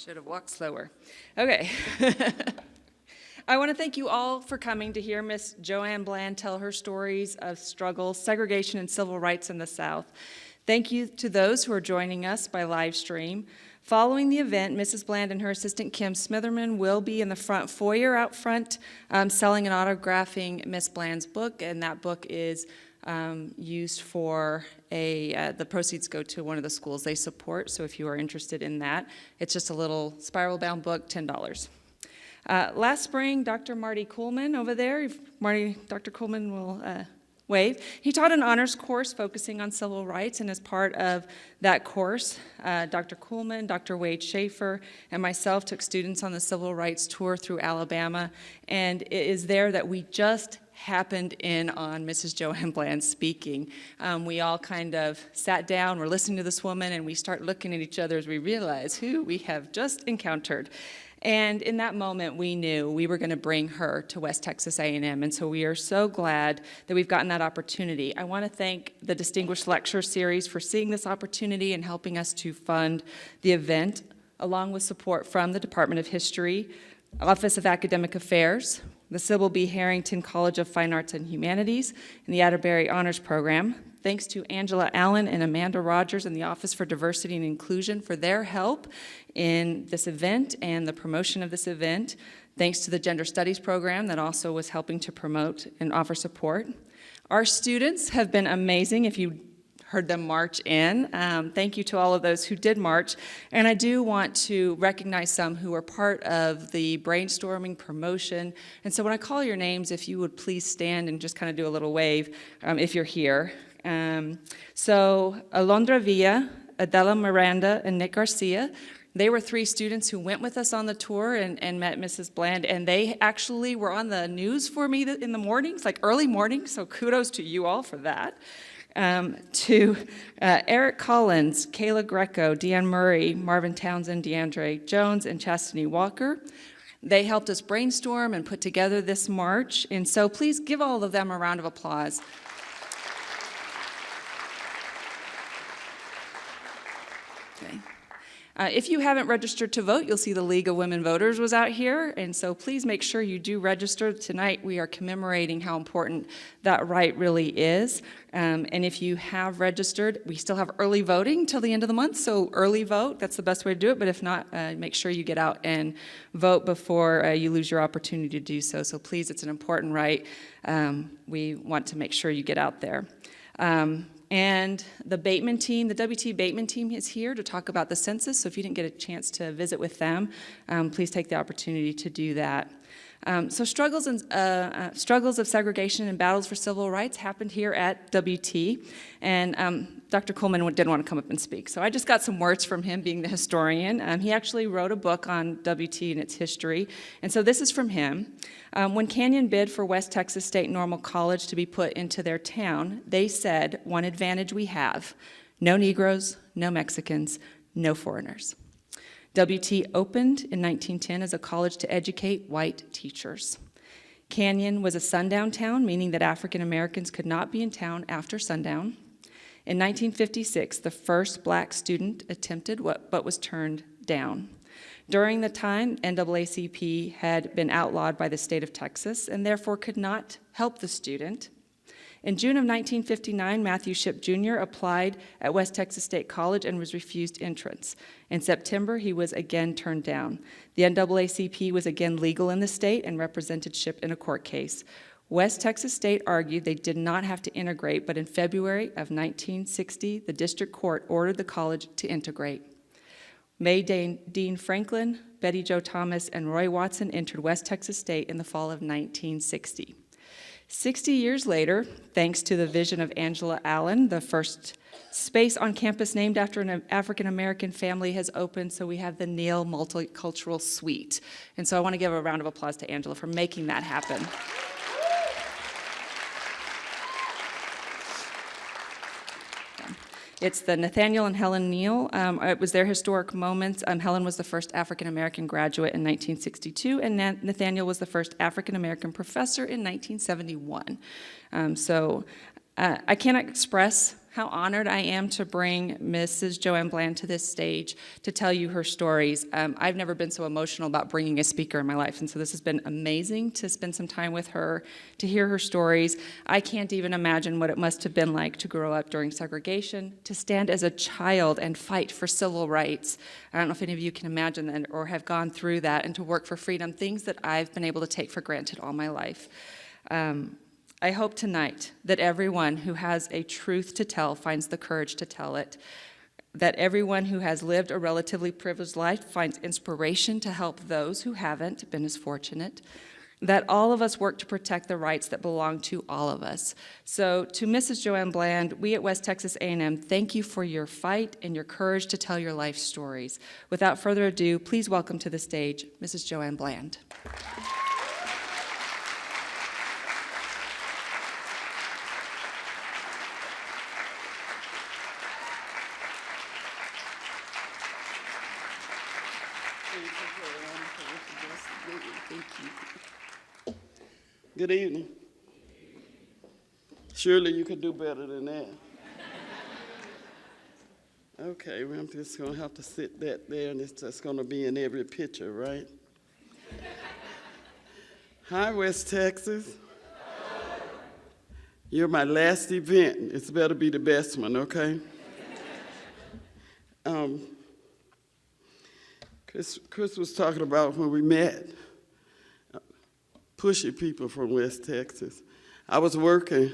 Should have walked slower. Okay. I want to thank you all for coming to hear Miss Joanne Bland tell her stories of struggle, segregation, and civil rights in the South. Thank you to those who are joining us by live stream. Following the event, Mrs. Bland and her assistant Kim Smitherman will be in the front foyer out front selling and autographing Miss Bland's book, and that book is used for the proceeds go to one of the schools they support, so if you are interested in that, it's just a little spiral-bound book, $10. Last spring, Dr. Marty Kuhlman over there, Dr. Kuhlman will wave. He taught an honors course focusing on civil rights, and as part of that course, Dr. Kuhlman, Dr. Wade Schaefer, and myself took students on the civil rights tour through Alabama, and it is there that we just happened in on Mrs. Joanne Bland speaking. We all kind of sat down, we're listening to this woman, and we start looking at each other as we realize who we have just encountered. And in that moment, we knew we were going to bring her to West Texas A&M, and so we are so glad that we've gotten that opportunity. I want to thank the Distinguished Lecture Series for seeing this opportunity and helping us to fund the event, along with support from the Department of History, Office of Academic Affairs, the Sybil B. Harrington College of Fine Arts and Humanities, and the Atterbury Honors Program. Thanks to Angela Allen and Amanda Rogers and the Office for Diversity and Inclusion for their help in this event and the promotion of this event. Thanks to the Gender Studies program that also was helping to promote and offer support. Our students have been amazing. If you heard them march in. Thank you to all of those who did march. And I do want to recognize some who are part of the brainstorming promotion. And so when I call your names, if you would please stand and just kind of do a little wave if you're here. So Alondra Villa, Adela Miranda, and Nick Garcia, they were 3 students who went with us on the tour and met Mrs. Bland, and they actually were on the news for me in the mornings, like early mornings, so kudos to you all for that. To Eric Collins, Kayla Greco, Deanne Murray, Marvin Townsend, DeAndre Jones, and Chastity Walker. They helped us brainstorm and put together this march, and so please give all of them a round of applause. Okay. If you haven't registered to vote, you'll see the League of Women Voters was out here, and so please make sure you do register. Tonight we are commemorating how important that right really is, and if you have registered, we still have early voting till the end of the month, so early vote, that's the best way to do it, but if not, make sure you get out and vote before you lose your opportunity to do so. So please, it's an important right. We want to make sure you get out there. And the Bateman team, the WT Bateman team is here to talk about the census, so if you didn't get a chance to visit with them, please take the opportunity to do that. So struggles of segregation and battles for civil rights happened here at WT, and Dr. Kuhlman didn't want to come up and speak, so I just got some words from him, being the historian. He actually wrote a book on WT and its history, and so this is from him. When Canyon bid for West Texas State Normal College to be put into their town, they said, one advantage we have, no Negroes, no Mexicans, no foreigners. WT opened in 1910 as a college to educate white teachers. Canyon was a sundown town, meaning that African Americans could not be in town after sundown. In 1956, the first black student attempted but was turned down. During the time, NAACP had been outlawed by the state of Texas and therefore could not help the student. In June of 1959, Matthew Shipp Jr. applied at West Texas State College and was refused entrance. In September, he was again turned down. The NAACP was again legal in the state and represented Shipp in a court case. West Texas State argued they did not have to integrate, but in February of 1960, the district court ordered the college to integrate. May Dean Franklin, Betty Jo Thomas, and Roy Watson entered West Texas State in the fall of 1960. 60 years later, thanks to the vision of Angela Allen, the first space on campus named after an African-American family has opened, so we have the Neal Multicultural Suite. And so I want to give a round of applause to Angela for making that happen. It's the Nathaniel and Helen Neal. It was their historic moments. Helen was the first African-American graduate in 1962, and Nathaniel was the first African-American professor in 1971. I cannot express how honored I am to bring Mrs. Joanne Bland to this stage to tell you her stories. I've never been so emotional about bringing a speaker in my life, and so this has been amazing to spend some time with her, to hear her stories. I can't even imagine what it must have been like to grow up during segregation, to stand as a child and fight for civil rights. I don't know if any of you can imagine that or have gone through that, and to work for freedom, things that I've been able to take for granted all my life. I hope tonight that everyone who has a truth to tell finds the courage to tell it, that everyone who has lived a relatively privileged life finds inspiration to help those who haven't been as fortunate, that all of us work to protect the rights that belong to all of us. So to Mrs. Joanne Bland, we at West Texas A&M thank you for your fight and your courage to tell your life stories. Without further ado, please welcome to the stage Mrs. Joanne Bland. Thank you. Good evening. Surely you could do better than that. Okay, well, I'm just going to have to sit that there, and it's just going to be in every picture, right? Hi, West Texas. You're my last event. It's better be the best one, okay? Chris was talking about when we met, pushy people from West Texas. I was working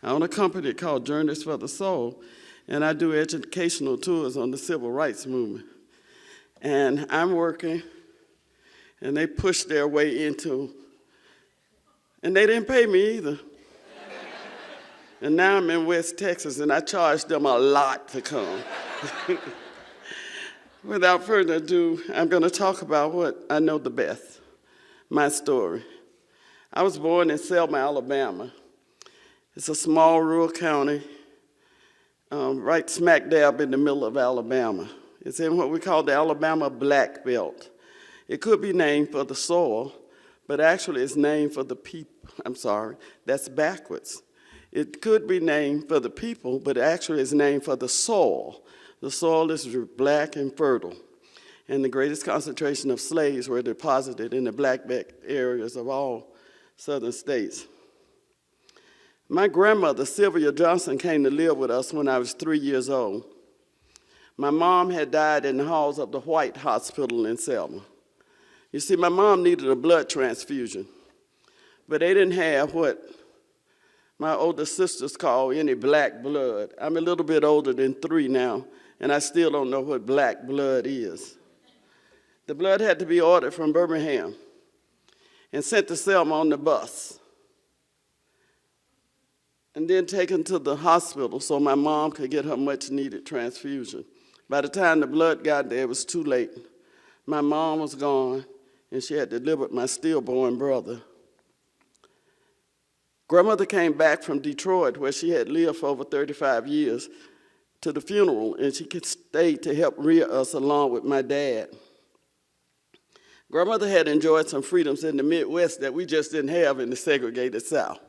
on a company called Journeys for the Soul, and I do educational tours on the civil rights movement. And I'm working, and they pushed their way into, and they didn't pay me either. And now I'm in West Texas, and I charged them a lot to come. Without further ado, I'm going to talk about what I know the best, my story. I was born in Selma, Alabama. It's a small rural county, right smack dab in the middle of Alabama. It's in what we call the Alabama Black Belt. It could be named for the soil, but actually it's named for the people. I'm sorry, that's backwards. It could be named for the people, but actually it's named for the soil. The soil is black and fertile, and the greatest concentration of slaves were deposited in the black belt areas of all southern states. My grandmother, Sylvia Johnson, came to live with us when I was 3 years old. My mom had died in the halls of the White Hospital in Selma. You see, my mom needed a blood transfusion, but they didn't have what my older sisters call any black blood. I'm a little bit older than 3 now, and I still don't know what black blood is. The blood had to be ordered from Birmingham and sent to Selma on the bus, and then taken to the hospital so my mom could get her much-needed transfusion. By the time the blood got there, it was too late. My mom was gone, and she had delivered my stillborn brother. Grandmother came back from Detroit, where she had lived for over 35 years, to the funeral, and she could stay to help rear us along with my dad. Grandmother had enjoyed some freedoms in the Midwest that we just didn't have in the segregated South.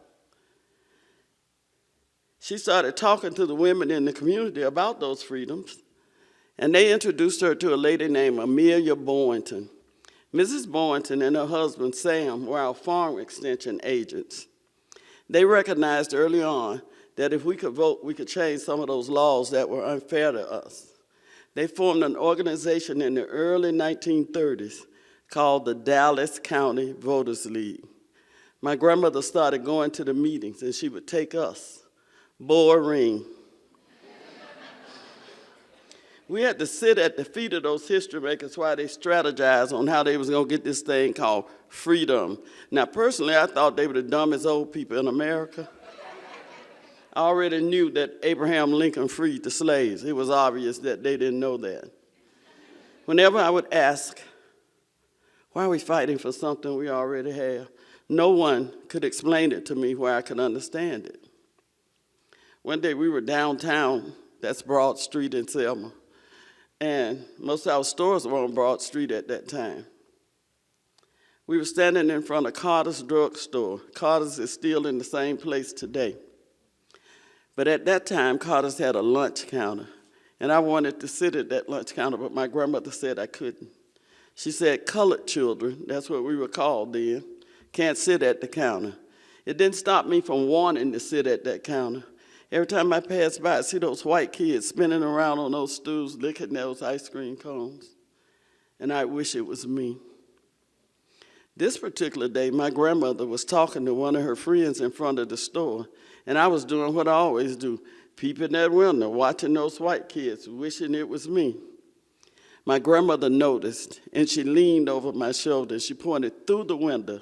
She started talking to the women in the community about those freedoms, and they introduced her to a lady named Amelia Boynton. Mrs. Boynton and her husband, Sam, were our farm extension agents. They recognized early on that if we could vote, we could change some of those laws that were unfair to us. They formed an organization in the early 1930s called the Dallas County Voters League. My grandmother started going to the meetings, and she would take us. Boring. We had to sit at the feet of those history makers while they strategized on how they was going to get this thing called freedom. Now, personally, I thought they were the dumbest old people in America. I already knew that Abraham Lincoln freed the slaves. It was obvious that they didn't know that. Whenever I would ask, why are we fighting for something we already have? No one could explain it to me where I could understand it. One day we were downtown, that's Broad Street in Selma, and most of our stores were on Broad Street at that time. We were standing in front of Carter's drugstore. Carter's is still in the same place today. But at that time, Carter's had a lunch counter, and I wanted to sit at that lunch counter, but my grandmother said I couldn't. She said colored children, that's what we were called then, can't sit at the counter. It didn't stop me from wanting to sit at that counter. Every time I passed by, I see those white kids spinning around on those stools, licking those ice cream cones, and I wish it was me. This particular day, my grandmother was talking to one of her friends in front of the store, and I was doing what I always do, peeping that window, watching those white kids, wishing it was me. My grandmother noticed, and she leaned over my shoulder, and she pointed through the window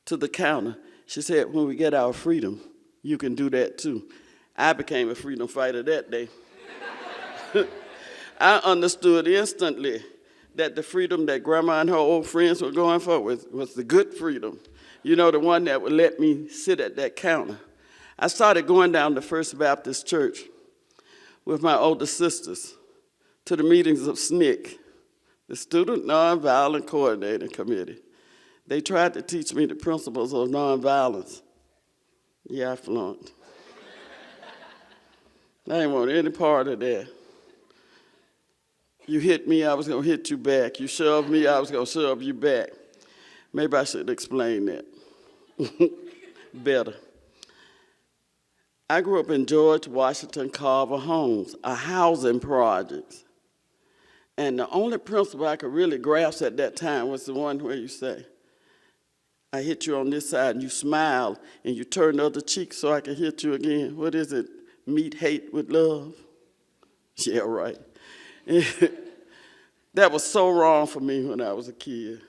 to the counter. She said, when we get our freedom, you can do that too. I became a freedom fighter that day. I understood instantly that the freedom that Grandma and her old friends were going for was the good freedom. You know, the one that would let me sit at that counter. I started going down to First Baptist Church with my older sisters to the meetings of SNCC, the Student Nonviolent Coordinating Committee. They tried to teach me the principles of nonviolence. Yeah, I flunked. I didn't want any part of that. You hit me, I was going to hit you back. You shoved me, I was going to shove you back. Maybe I should explain that better. I grew up in George Washington Carver Homes, a housing project. And the only principle I could really grasp at that time was the one where you say, I hit you on this side, and you smile, and you turn the other cheek so I can hit you again. What is it? Meet hate with love? Yeah, right. That was so wrong for me when I was a kid.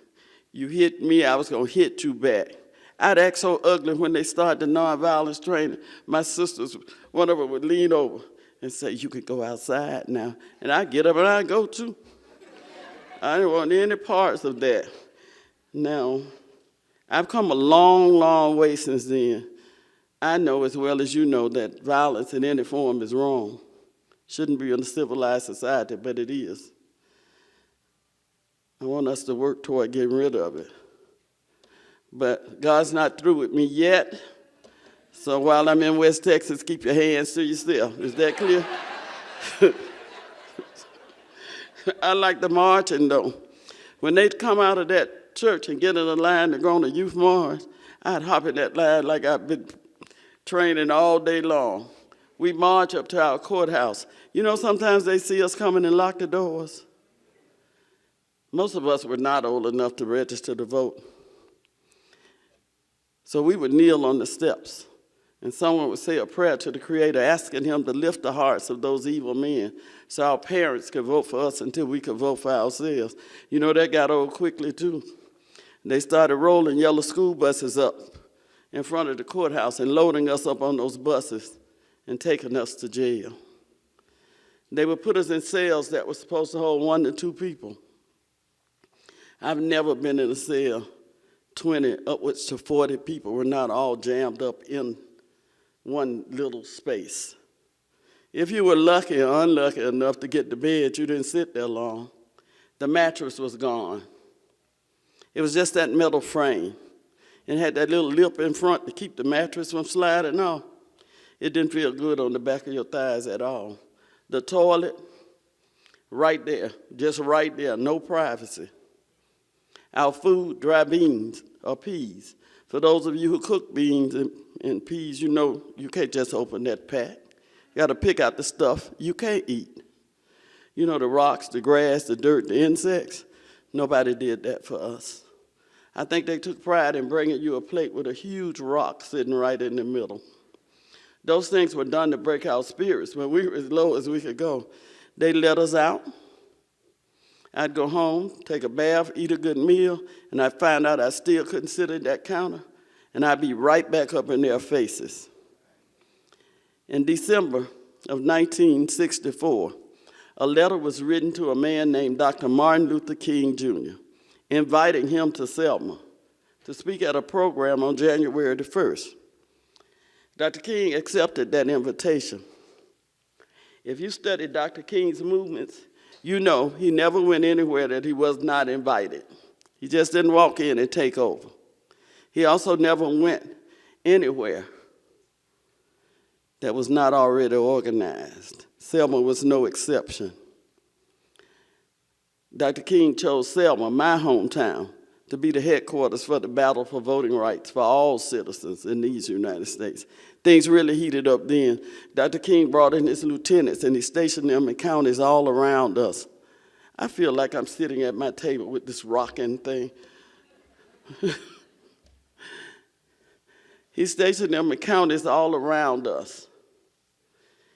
You hit me, I was going to hit you back. I'd act so ugly when they started the nonviolence training. My sisters, one of them would lean over and say, you can go outside now. And I'd get up and I'd go too. I didn't want any parts of that. Now, I've come a long, long way since then. I know as well as you know that violence in any form is wrong. Shouldn't be in a civilized society, but it is. I want us to work toward getting rid of it. But God's not through with me yet. So while I'm in West Texas, keep your hands to yourself. Is that clear? I like the marching, though. When they come out of that church and get in a line to go on a youth march, I'd hop in that line like I've been training all day long. We march up to our courthouse. You know, sometimes they see us coming and lock the doors. Most of us were not old enough to register to vote. So we would kneel on the steps, and someone would say a prayer to the Creator, asking him to lift the hearts of those evil men so our parents could vote for us until we could vote for ourselves. You know, that got old quickly, too. They started rolling yellow school buses up in front of the courthouse and loading us up on those buses and taking us to jail. They would put us in cells that were supposed to hold 1 to 2 people. I've never been in a cell 20 upwards to 40 people were not all jammed up in one little space. If you were lucky or unlucky enough to get to bed, you didn't sit there long. The mattress was gone. It was just that metal frame. It had that little lip in front to keep the mattress from sliding off. It didn't feel good on the back of your thighs at all. The toilet, right there, just right there, no privacy. Our food, dry beans or peas. For those of you who cook beans and peas, you know you can't just open that pack. You got to pick out the stuff you can't eat. You know, the rocks, the grass, the dirt, the insects. Nobody did that for us. I think they took pride in bringing you a plate with a huge rock sitting right in the middle. Those things were done to break our spirits. When we were as low as we could go, they let us out. I'd go home, take a bath, eat a good meal, and I'd find out I still couldn't sit at that counter, and I'd be right back up in their faces. In December of 1964, a letter was written to a man named Dr. Martin Luther King, Jr., inviting him to Selma to speak at a program on January the 1st. Dr. King accepted that invitation. If you study Dr. King's movements, you know he never went anywhere that he was not invited. He just didn't walk in and take over. He also never went anywhere that was not already organized. Selma was no exception. Dr. King chose Selma, my hometown, to be the headquarters for the battle for voting rights for all citizens in these United States. Things really heated up then. Dr. King brought in his lieutenants and he stationed them in counties all around us. I feel like I'm sitting at my table with this rocking thing. He stationed them in counties all around us.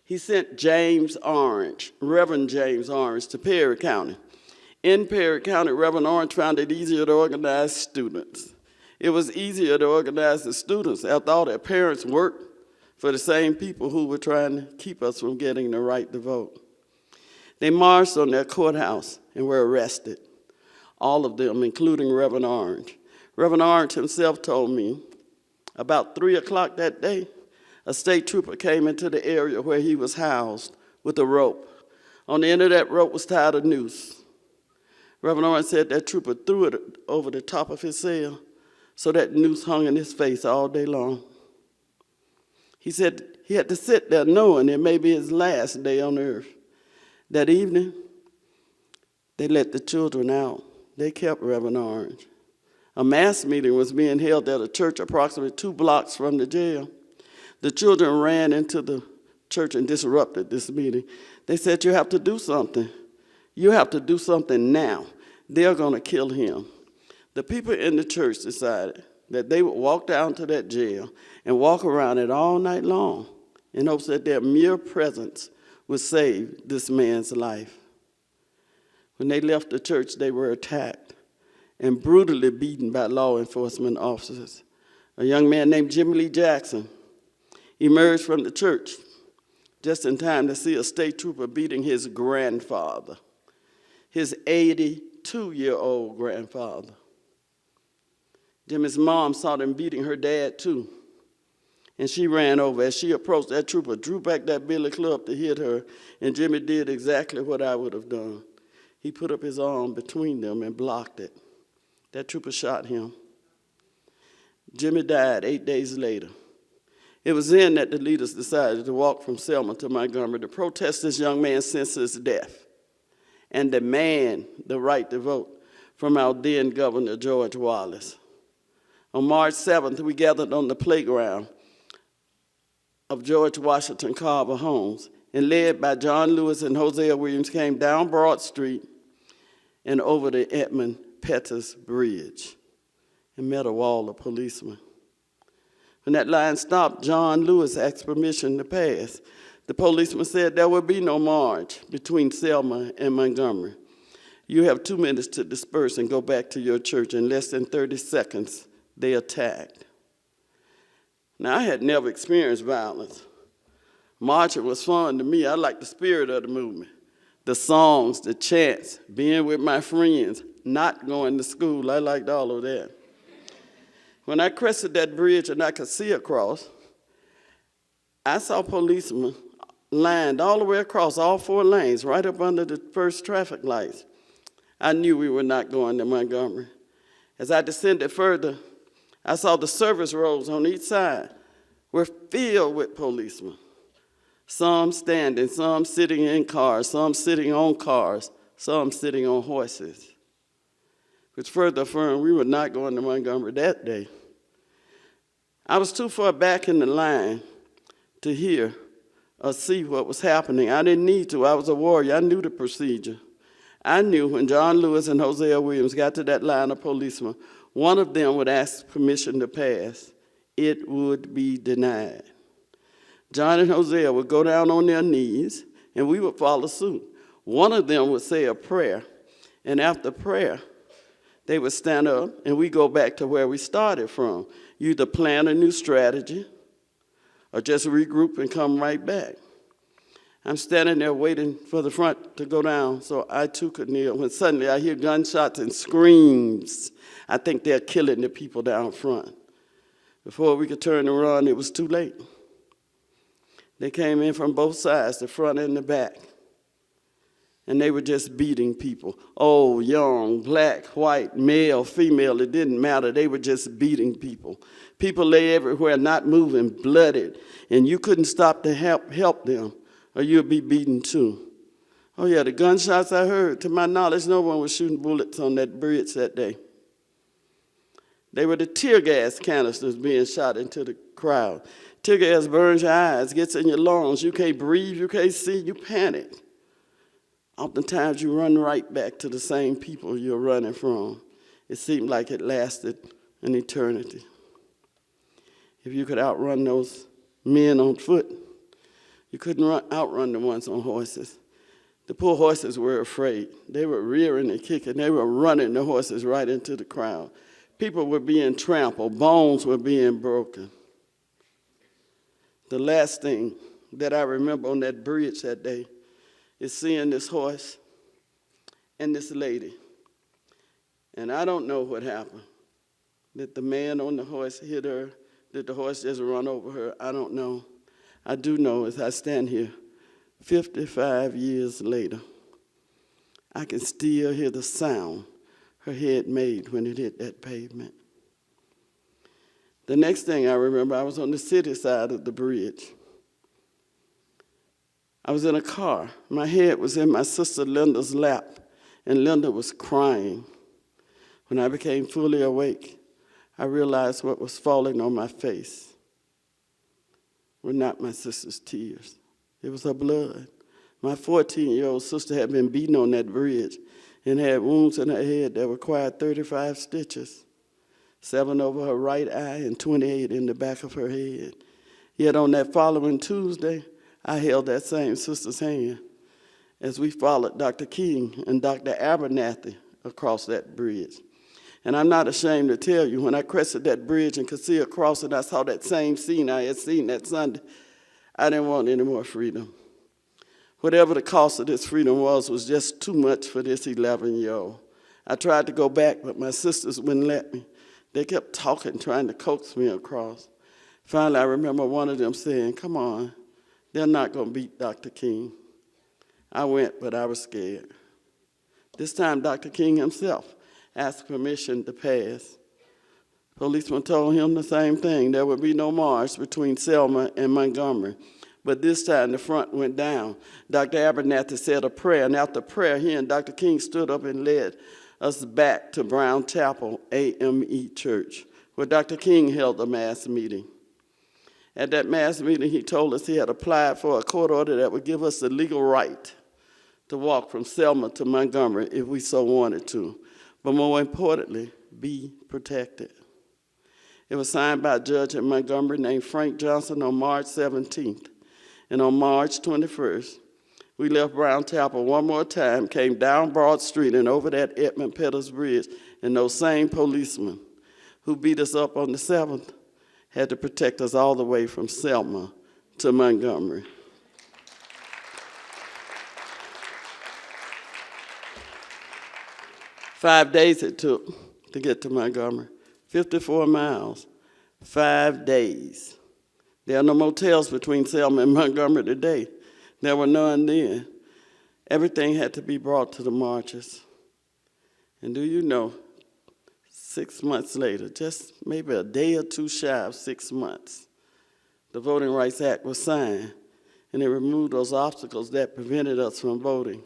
He sent James Orange, Reverend James Orange, to Perry County. In Perry County, Reverend Orange found it easier to organize students. It was easier to organize the students after all their parents worked for the same people who were trying to keep us from getting the right to vote. They marched on their courthouse and were arrested, all of them, including Reverend Orange. Reverend Orange himself told me about 3 o'clock that day, a state trooper came into the area where he was housed with a rope. On the end of that rope was tied a noose. Reverend Orange said that trooper threw it over the top of his cell so that noose hung in his face all day long. He said he had to sit there knowing it may be his last day on earth. That evening, they let the children out. They kept Reverend Orange. A mass meeting was being held at a church approximately 2 blocks from the jail. The children ran into the church and disrupted this meeting. They said, "You have to do something. You have to do something now. They're going to kill him." The people in the church decided that they would walk down to that jail and walk around it all night long in hopes that their mere presence would save this man's life. When they left the church, they were attacked and brutally beaten by law enforcement officers. A young man named Jimmy Lee Jackson emerged from the church just in time to see a state trooper beating his grandfather, his 82-year-old grandfather. Jimmy's mom saw them beating her dad too, and she ran over. As she approached, that trooper drew back that billy club to hit her, and Jimmy did exactly what I would have done. He put up his arm between them and blocked it. That trooper shot him. Jimmy died 8 days later. It was then that the leaders decided to walk from Selma to Montgomery to protest this young man's senseless death and demand the right to vote from our then Governor, George Wallace. On March 7th, we gathered on the playground of George Washington Carver Homes, and led by John Lewis and Hosea Williams, came down Broad Street and over the Edmund Pettus Bridge and met a wall of policemen. When that line stopped, John Lewis asked permission to pass. The policeman said there would be no march between Selma and Montgomery. You have 2 minutes to disperse and go back to your church. In less than 30 seconds, they attacked. Now, I had never experienced violence. Marching was fun to me. I liked the spirit of the movement, the songs, the chants, being with my friends, not going to school. I liked all of that. When I crested that bridge and I could see across, I saw policemen lined all the way across all 4 lanes, right up under the first traffic lights. I knew we were not going to Montgomery. As I descended further, I saw the service roads on each side were filled with policemen. Some standing, some sitting in cars, some sitting on cars, some sitting on horses, which further affirmed we were not going to Montgomery that day. I was too far back in the line to hear or see what was happening. I didn't need to. I was a warrior. I knew the procedure. I knew when John Lewis and Hosea Williams got to that line of policemen, one of them would ask permission to pass. It would be denied. John and Hosea would go down on their knees, and we would follow suit. One of them would say a prayer, and after prayer, they would stand up, and we go back to where we started from. You either plan a new strategy or just regroup and come right back. I'm standing there waiting for the front to go down so I too could kneel, when suddenly I hear gunshots and screams. I think they're killing the people down front. Before we could turn and run, it was too late. They came in from both sides, the front and the back. and they were just beating people. Old, young, black, white, male, female, it didn't matter. They were just beating people. People lay everywhere, not moving, bloodied, and you couldn't stop to help them, or you'd be beaten too. Oh yeah, the gunshots I heard, to my knowledge, no one was shooting bullets on that bridge that day. They were the tear gas canisters being shot into the crowd. Tear gas burns your eyes, gets in your lungs. You can't breathe, you can't see, you panic. Oftentimes you run right back to the same people you're running from. It seemed like it lasted an eternity. If you could outrun those men on foot, you couldn't outrun the ones on horses. The poor horses were afraid. They were rearing and kicking. They were running the horses right into the crowd. People were being trampled. Bones were being broken. The last thing that I remember on that bridge that day is seeing this horse and this lady. And I don't know what happened. Did the man on the horse hit her? Did the horse just run over her? I don't know. I do know as I stand here, 55 years later, I can still hear the sound her head made when it hit that pavement. The next thing I remember, I was on the city side of the bridge. I was in a car. My head was in my sister Linda's lap, and Linda was crying. When I became fully awake, I realized what was falling on my face were not my sister's tears. It was her blood. My 14-year-old sister had been beaten on that bridge and had wounds in her head that required 35 stitches, 7 over her right eye and 28 in the back of her head. Yet on that following Tuesday, I held that same sister's hand as we followed Dr. King and Dr. Abernathy across that bridge. And I'm not ashamed to tell you, when I crested that bridge and could see across it, I saw that same scene I had seen that Sunday. I didn't want any more freedom. Whatever the cost of this freedom was just too much for this 11-year-old. I tried to go back, but my sisters wouldn't let me. They kept talking, trying to coax me across. Finally, I remember one of them saying, "Come on, they're not going to beat Dr. King." I went, but I was scared. This time, Dr. King himself asked permission to pass. Policeman told him the same thing. There would be no march between Selma and Montgomery. But this time, the front went down. Dr. Abernathy said a prayer, and after prayer, he and Dr. King stood up and led us back to Brown Chapel AME Church, where Dr. King held a mass meeting. At that mass meeting, he told us he had applied for a court order that would give us the legal right to walk from Selma to Montgomery if we so wanted to, but more importantly, be protected. It was signed by a judge in Montgomery named Frank Johnson on March 17th, and on March 21st, we left Brown Chapel one more time, came down Broad Street and over that Edmund Pettus Bridge, and those same policemen who beat us up on the 7th had to protect us all the way from Selma to Montgomery. Five days it took to get to Montgomery, 54 miles, 5 days. There are no motels between Selma and Montgomery today. There were none then. Everything had to be brought to the marches. And do you know, 6 months later, just maybe a day or two shy of 6 months, the Voting Rights Act was signed, and it removed those obstacles that prevented us from voting.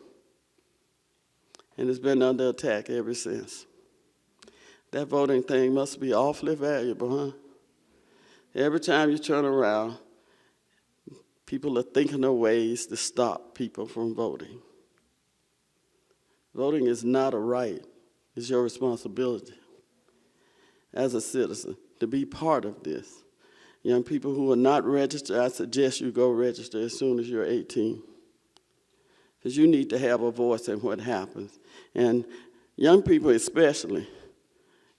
And it's been under attack ever since. That voting thing must be awfully valuable, huh? Every time you turn around, people are thinking of ways to stop people from voting. Voting is not a right. It's your responsibility as a citizen to be part of this. Young people who are not registered, I suggest you go register as soon as you're 18. Because you need to have a voice in what happens. And young people especially,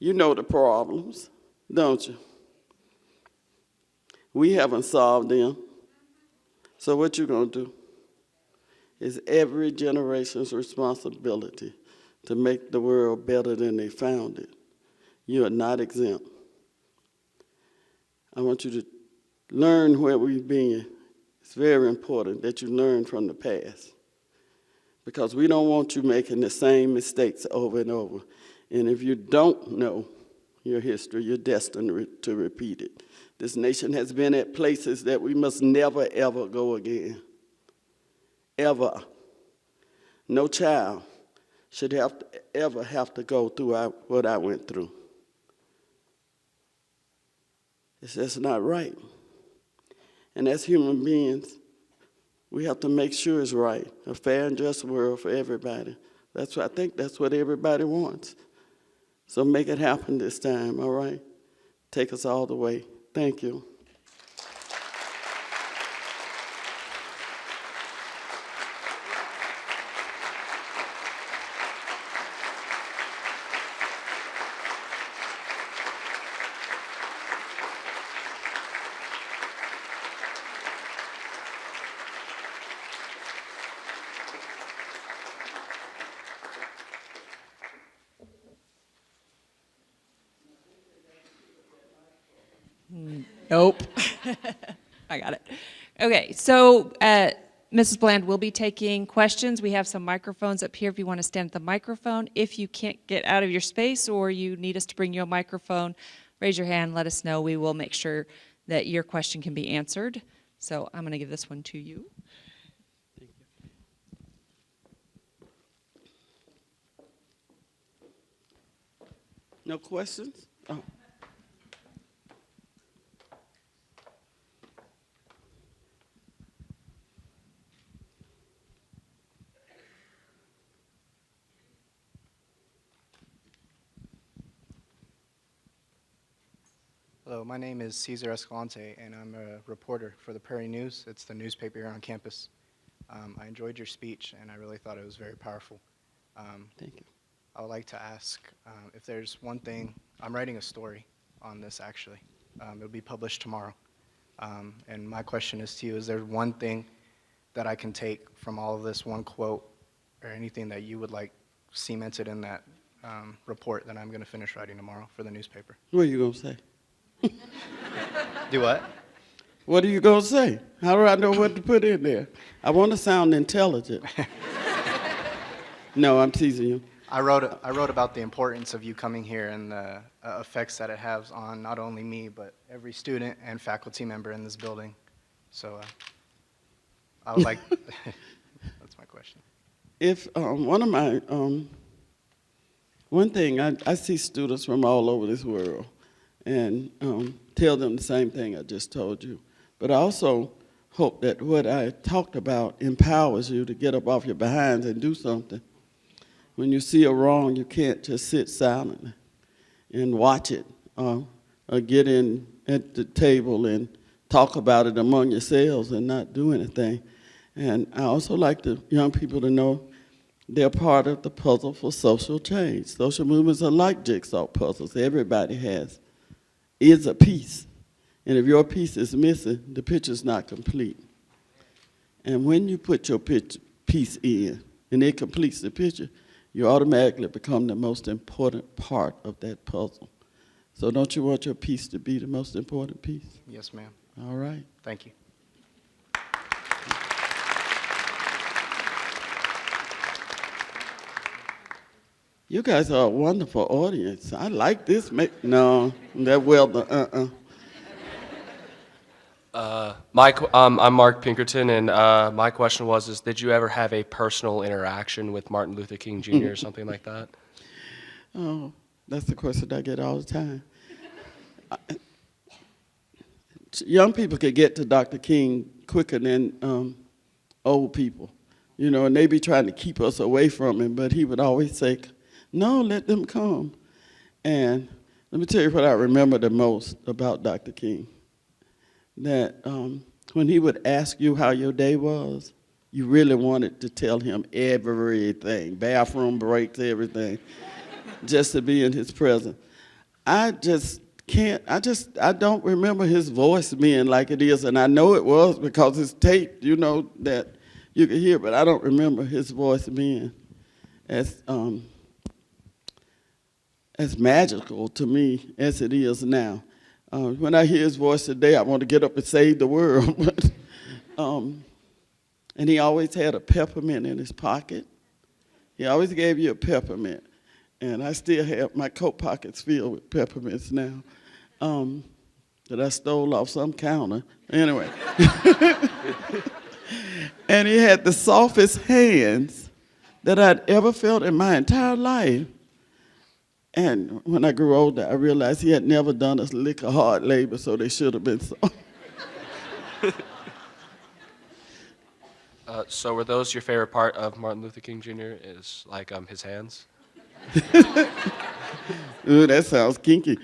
you know the problems, don't you? We haven't solved them. So what you gonna do? It's every generation's responsibility to make the world better than they found it. You are not exempt. I want you to learn where we've been. It's very important that you learn from the past. because we don't want you making the same mistakes over and over. And if you don't know your history, you're destined to repeat it. This nation has been at places that we must never, ever go again. Ever. No child should ever have to go through what I went through. It's just not right. And as human beings, we have to make sure it's right, a fair and just world for everybody. I think that's what everybody wants. So make it happen this time, all right? Take us all the way. Thank you. Nope. I got it. Okay, so Mrs. Bland will be taking questions. We have some microphones up here if you want to stand at the microphone. If you can't get out of your space or you need us to bring you a microphone, raise your hand, let us know. We will make sure that your question can be answered. So I'm going to give this one to you. Thank you. No questions? Oh. Hello, my name is Cesar Escalante, and I'm a reporter for the Prairie News. It's the newspaper here on campus. I enjoyed your speech, and I really thought it was very powerful. Thank you. I would like to ask if there's one thing. I'm writing a story on this, actually. It'll be published tomorrow. And my question is to you, is there one thing that I can take from all of this, one quote, or anything that you would like cemented in that report that I'm going to finish writing tomorrow for the newspaper? What are you going to say? Do what? What are you going to say? How do I know what to put in there? I want to sound intelligent. No, I'm teasing you. I wrote about the importance of you coming here and the effects that it has on not only me, but every student and faculty member in this building. So I would like, that's my question. If one thing, I see students from all over this world and tell them the same thing I just told you. But I also hope that what I talked about empowers you to get up off your behinds and do something. When you see a wrong, you can't just sit silently and watch it, or get in at the table and talk about it among yourselves and not do anything. And I also like the young people to know they're part of the puzzle for social change. Social movements are like jigsaw puzzles. Everybody is a piece. And if your piece is missing, the picture's not complete. And when you put your piece in and it completes the picture, you automatically become the most important part of that puzzle. So don't you want your piece to be the most important piece? Yes, ma'am. All right. Thank you. You guys are a wonderful audience. I like this. No, that well, I'm Mark Pinkerton, and my question was, did you ever have a personal interaction with Martin Luther King Jr. or something like that? Oh, that's the question I get all the time. Young people could get to Dr. King quicker than old people, you know, and they be trying to keep us away from him, but he would always say, no, let them come. And let me tell you what I remember the most about Dr. King. That when he would ask you how your day was, you really wanted to tell him everything, bathroom breaks, everything, just to be in his presence. I don't remember his voice being like it is, and I know it was because it's taped, you know, that you could hear, but I don't remember his voice being as magical to me as it is now. When I hear his voice today, I want to get up and save the world. And he always had a peppermint in his pocket. He always gave you a peppermint. And I still have my coat pockets filled with peppermints now that I stole off some counter. Anyway. And he had the softest hands that I'd ever felt in my entire life. And when I grew older, I realized he had never done a lick of hard labor, so they should have been soft. So were those your favorite part of Martin Luther King Jr. is like his hands? Ooh, that sounds kinky.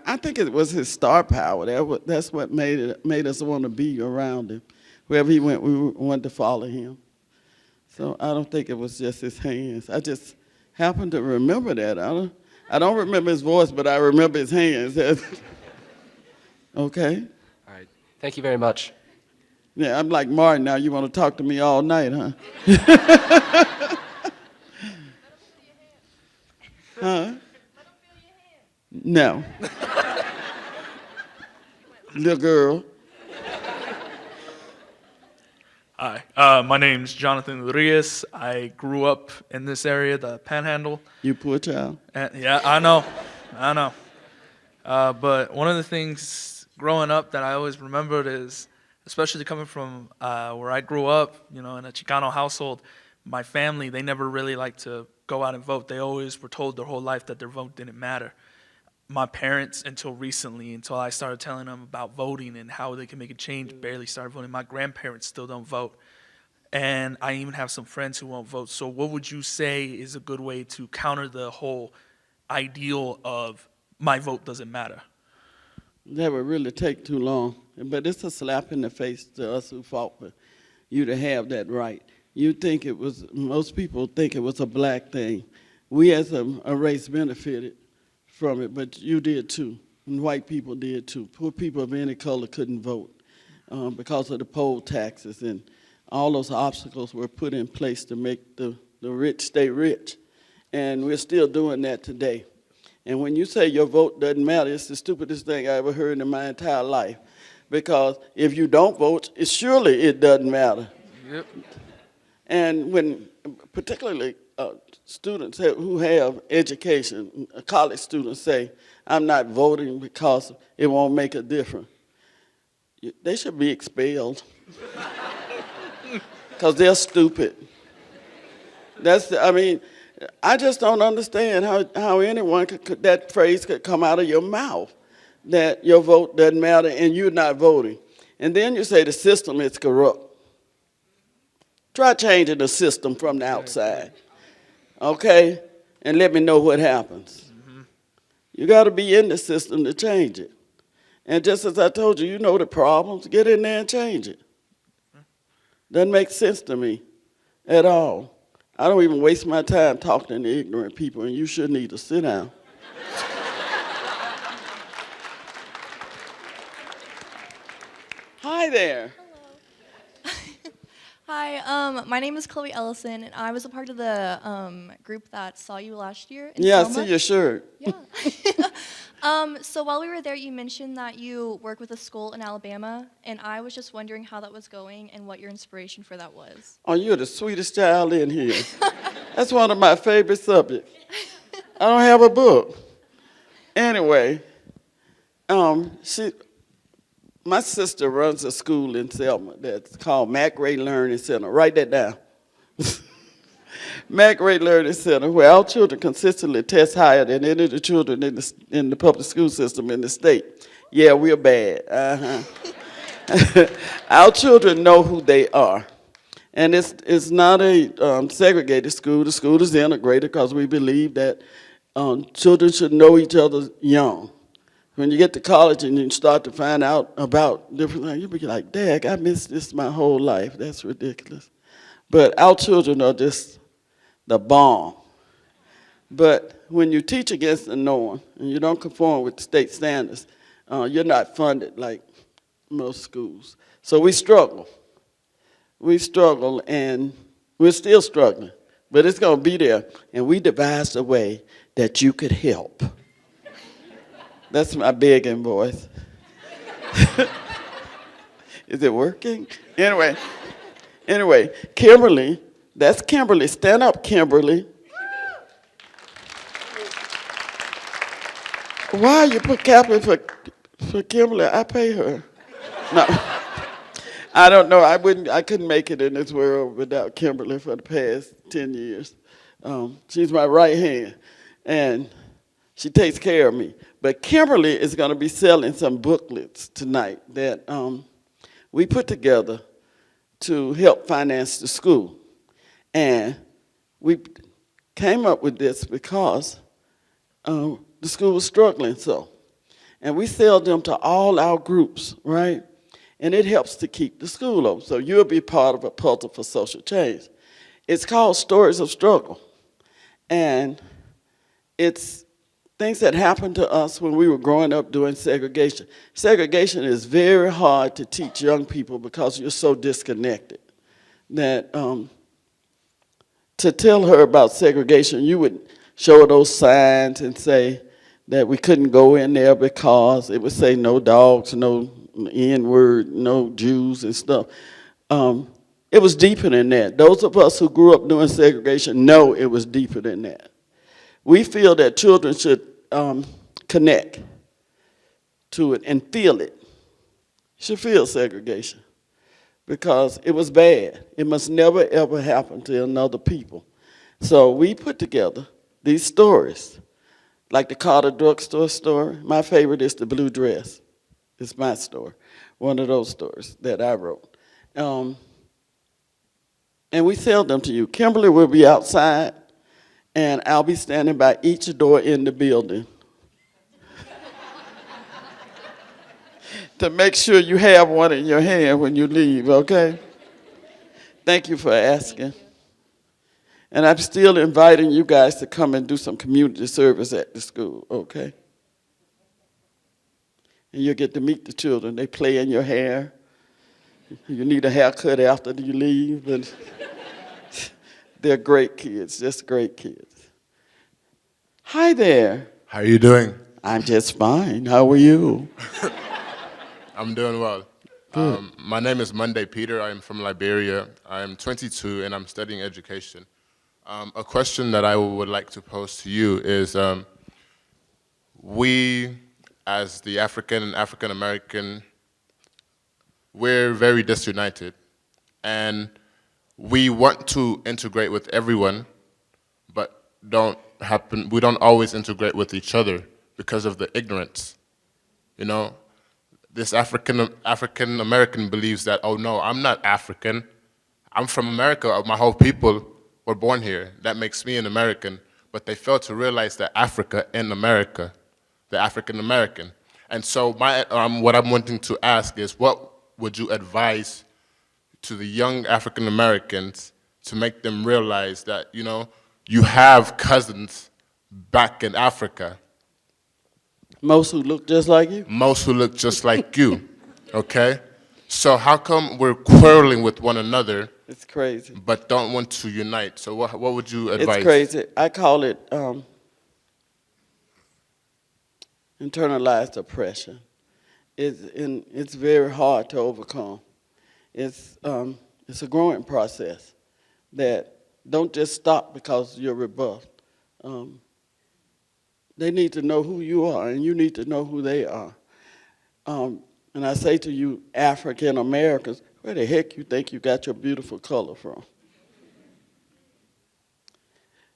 I think it was his star power. That's what made us want to be around him. Wherever he went, we wanted to follow him. So I don't think it was just his hands. I just happened to remember that. I don't remember his voice, but I remember his hands. Okay? All right. Thank you very much. Yeah, I'm like Martin now. You want to talk to me all night, huh? Huh? No. Little girl. Hi, my name's Jonathan Urias. I grew up in this area, the Panhandle. You poor child. And, yeah, I know. But one of the things growing up that I always remembered is, especially coming from where I grew up, in a Chicano household, my family, they never really liked to go out and vote. They always were told their whole life that their vote didn't matter. My parents, until I started telling them about voting and how they can make a change, barely started voting. My grandparents still don't vote. And I even have some friends who won't vote. So what would you say is a good way to counter the whole ideal of my vote doesn't matter? That would really take too long. But it's a slap in the face to us who fought for you to have that right. Most people think it was a black thing. We as a race benefited from it, but you did too, and white people did too. Poor people of any color couldn't vote because of the poll taxes, and all those obstacles were put in place to make the rich stay rich. And we're still doing that today. And when you say your vote doesn't matter, it's the stupidest thing I ever heard in my entire life. Because if you don't vote, surely it doesn't matter. Yep. And when, particularly students who have education, college students say, I'm not voting because it won't make a difference. They should be expelled. Because they're stupid. I just don't understand how anyone that phrase could come out of your mouth, that your vote doesn't matter and you're not voting. And then you say the system is corrupt. Try changing the system from the outside, okay? And let me know what happens. Mm-hmm. You got to be in the system to change it. And just as I told you, you know the problems, get in there and change it. Doesn't make sense to me at all. I don't even waste my time talking to ignorant people, and you shouldn't either. Sit down. Hi there. Hi, my name is Chloe Ellison, and I was a part of the group that saw you last year in Yeah, I Selma. see your shirt. Yeah. So while we were there, you mentioned that you work with a school in Alabama, and I was just wondering how that was going and what your inspiration for that was. Oh, you're the sweetest child in here. That's one of my favorite subjects. I don't have a book. Anyway, my sister runs a school in Selma that's called McRae Learning Center. Write that down. McRae Learning Center, where our children consistently test higher than any of the children in the public school system in the state. Yeah, we're bad. Our children know who they are. And it's not a segregated school. The school is integrated because we believe that children should know each other young. When you get to college and you start to find out about different things, you'll be like, Dad, I missed this my whole life. That's ridiculous. But our children are just the bomb. But when you teach against the norm and you don't conform with the state standards, you're not funded like most schools. So we struggle. We struggle, and we're still struggling. But it's going to be there. And we devised a way that you could help. That's my begging voice. Is it working? Anyway, Kimberly, that's Kimberly. Stand up, Kimberly. Why you put Kaplan for Kimberly? I pay her. No, I don't know. I couldn't make it in this world without Kimberly for the past 10 years. She's my right hand, and she takes care of me. But Kimberly is going to be selling some booklets tonight that we put together to help finance the school. And we came up with this because the school was struggling so. And we sell them to all our groups, right? And it helps to keep the school open. So you'll be part of a puzzle for social change. It's called Stories of Struggle. And it's things that happened to us when we were growing up doing segregation. Segregation is very hard to teach young people because you're so disconnected that to tell her about segregation, you would show her those signs and say that we couldn't go in there because it would say no dogs, no N-word, no Jews and stuff. It was deeper than that. Those of us who grew up doing segregation know it was deeper than that. We feel that children should connect to it and feel it. Should feel segregation because it was bad. It must never, ever happen to another people. So we put together these stories, like the Carter drugstore story. My favorite is the blue dress. It's my story, one of those stories that I wrote. And we sell them to you. Kimberly will be outside, and I'll be standing by each door in the building to make sure you have one in your hand when you leave, okay? Thank you for asking. And I'm still inviting you guys to come and do some community service at the school, okay? And you'll get to meet the children. They play in your hair. You need a haircut after you leave. And they're great kids, just great kids. Hi there. How are you doing? I'm just fine. How are you? I'm doing well. My name is Monday Peter. I'm from Liberia. I'm 22 and I'm studying education. A question that I would like to pose to you is, we, as the African and African American, we're very disunited, and we want to integrate with everyone, but we don't always integrate with each other because of the ignorance. You know, this African American believes that, oh no, I'm not African. I'm from America. My whole people were born here. That makes me an American. But they fail to realize that Africa and America, the African American. And so what I'm wanting to ask is, what would you advise to the young African Americans to make them realize that, you know, you have cousins back in Africa? Most who look just like you? Most who look just like you, okay? So how come we're quarreling with one another? It's crazy. But don't want to unite? So what would you advise? It's crazy. I call it internalized oppression. It's very hard to overcome. It's a growing process that don't just stop because you're rebuffed. They need to know who you are, and you need to know who they are. And I say to you, African Americans, where the heck you think you got your beautiful color from?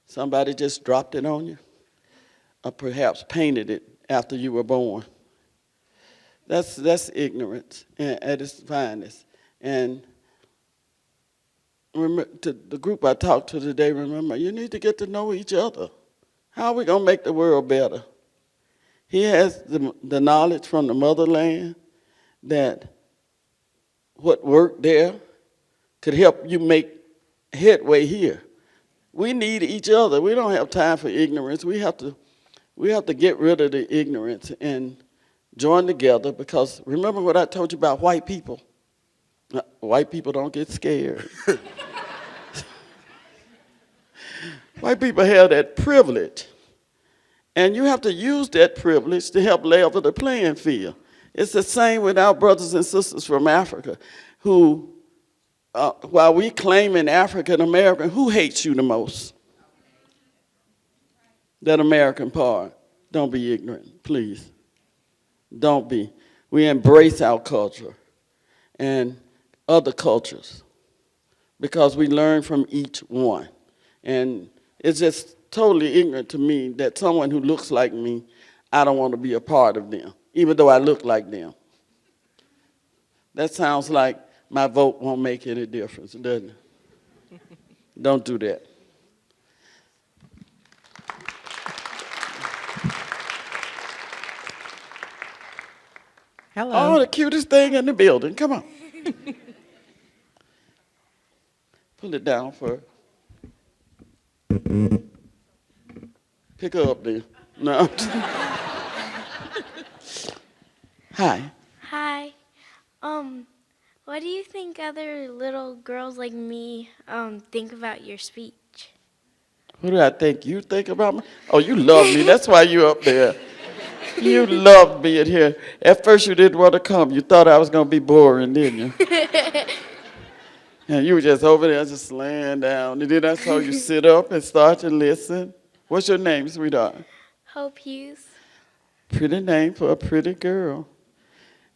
Somebody just dropped it on you, or perhaps painted it after you were born. That's ignorance at its finest. And remember, to the group I talked to today, remember, you need to get to know each other. How are we going to make the world better? He has the knowledge from the motherland that what worked there could help you make headway here. We need each other. We don't have time for ignorance. We have to get rid of the ignorance and join together, because remember what I told you about white people? White people don't get scared. White people have that privilege, And you have to use that privilege to help level the playing field. It's the same with our brothers and sisters from Africa who, while we claiming African American, who hates you the most? That American part. Don't be ignorant, please. Don't be. We embrace our culture and other cultures because we learn from each one. And it's just totally ignorant to me that someone who looks like me, I don't want to be a part of them, even though I look like them. That sounds like my vote won't make any difference, doesn't it? Don't do that. Hello. Oh, the cutest thing in the building. Come on. Pull it down for her. Pick her up there. No. Hi. Hi. What do you think other little girls like me think about your speech? What do I think you think about me? Oh, you love me. That's why you up there. You loved being here. At first you didn't want to come. You thought I was going to be boring, didn't you? And you were just over there just laying down. And then I saw you sit up and start to listen. What's your name, sweetheart? Hope Hughes. Pretty name for a pretty girl.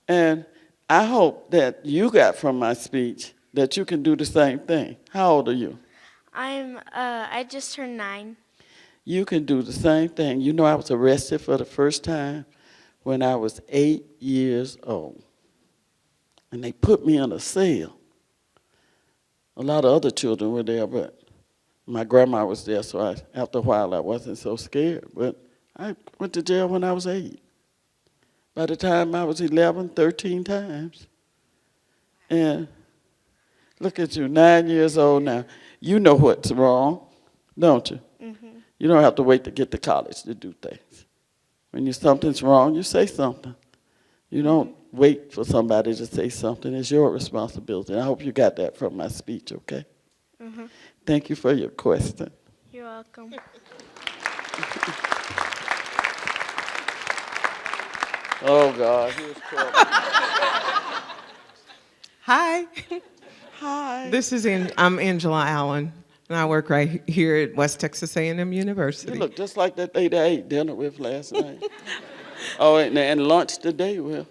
And I hope that you got from my speech that you can do the same thing. How old are you? I just turned 9. You can do the same thing. You know, I was arrested for the first time when I was 8 years old. And they put me in a cell. A lot of other children were there, but my grandma was there, so after a while I wasn't so scared. But I went to jail when I was 8. By the time I was 11, 13 times. And look at you, 9 years old now. You know what's wrong, don't you? Mm-hmm. You don't have to wait to get to college to do things. When something's wrong, you say something. You don't wait for somebody to say something. It's your responsibility. I hope you got that from my speech, okay? Mm-hmm. Thank you for your question. You're welcome. Oh, God, here's trouble. Hi. Hi. I'm Angela Allen, and I work right here at West Texas A&M University. You look just like that lady I ate dinner with last night. Oh, and lunch today, well.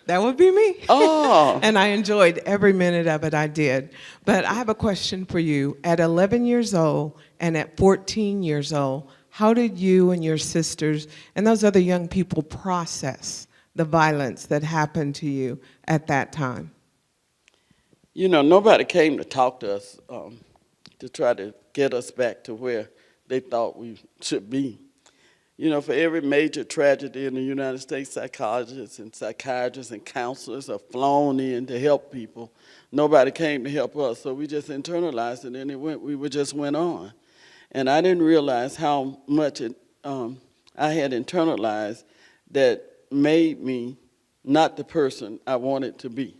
That would be me. Oh. And I enjoyed every minute of it I did. But I have a question for you. At 11 years old and at 14 years old, how did you and your sisters and those other young people process the violence that happened to you at that time? You know, nobody came to talk to us to try to get us back to where they thought we should be. You know, for every major tragedy in the United States, psychologists and psychiatrists and counselors are flown in to help people. Nobody came to help us, so we just internalized it, and we just went on. And I didn't realize how much I had internalized that made me not the person I wanted to be.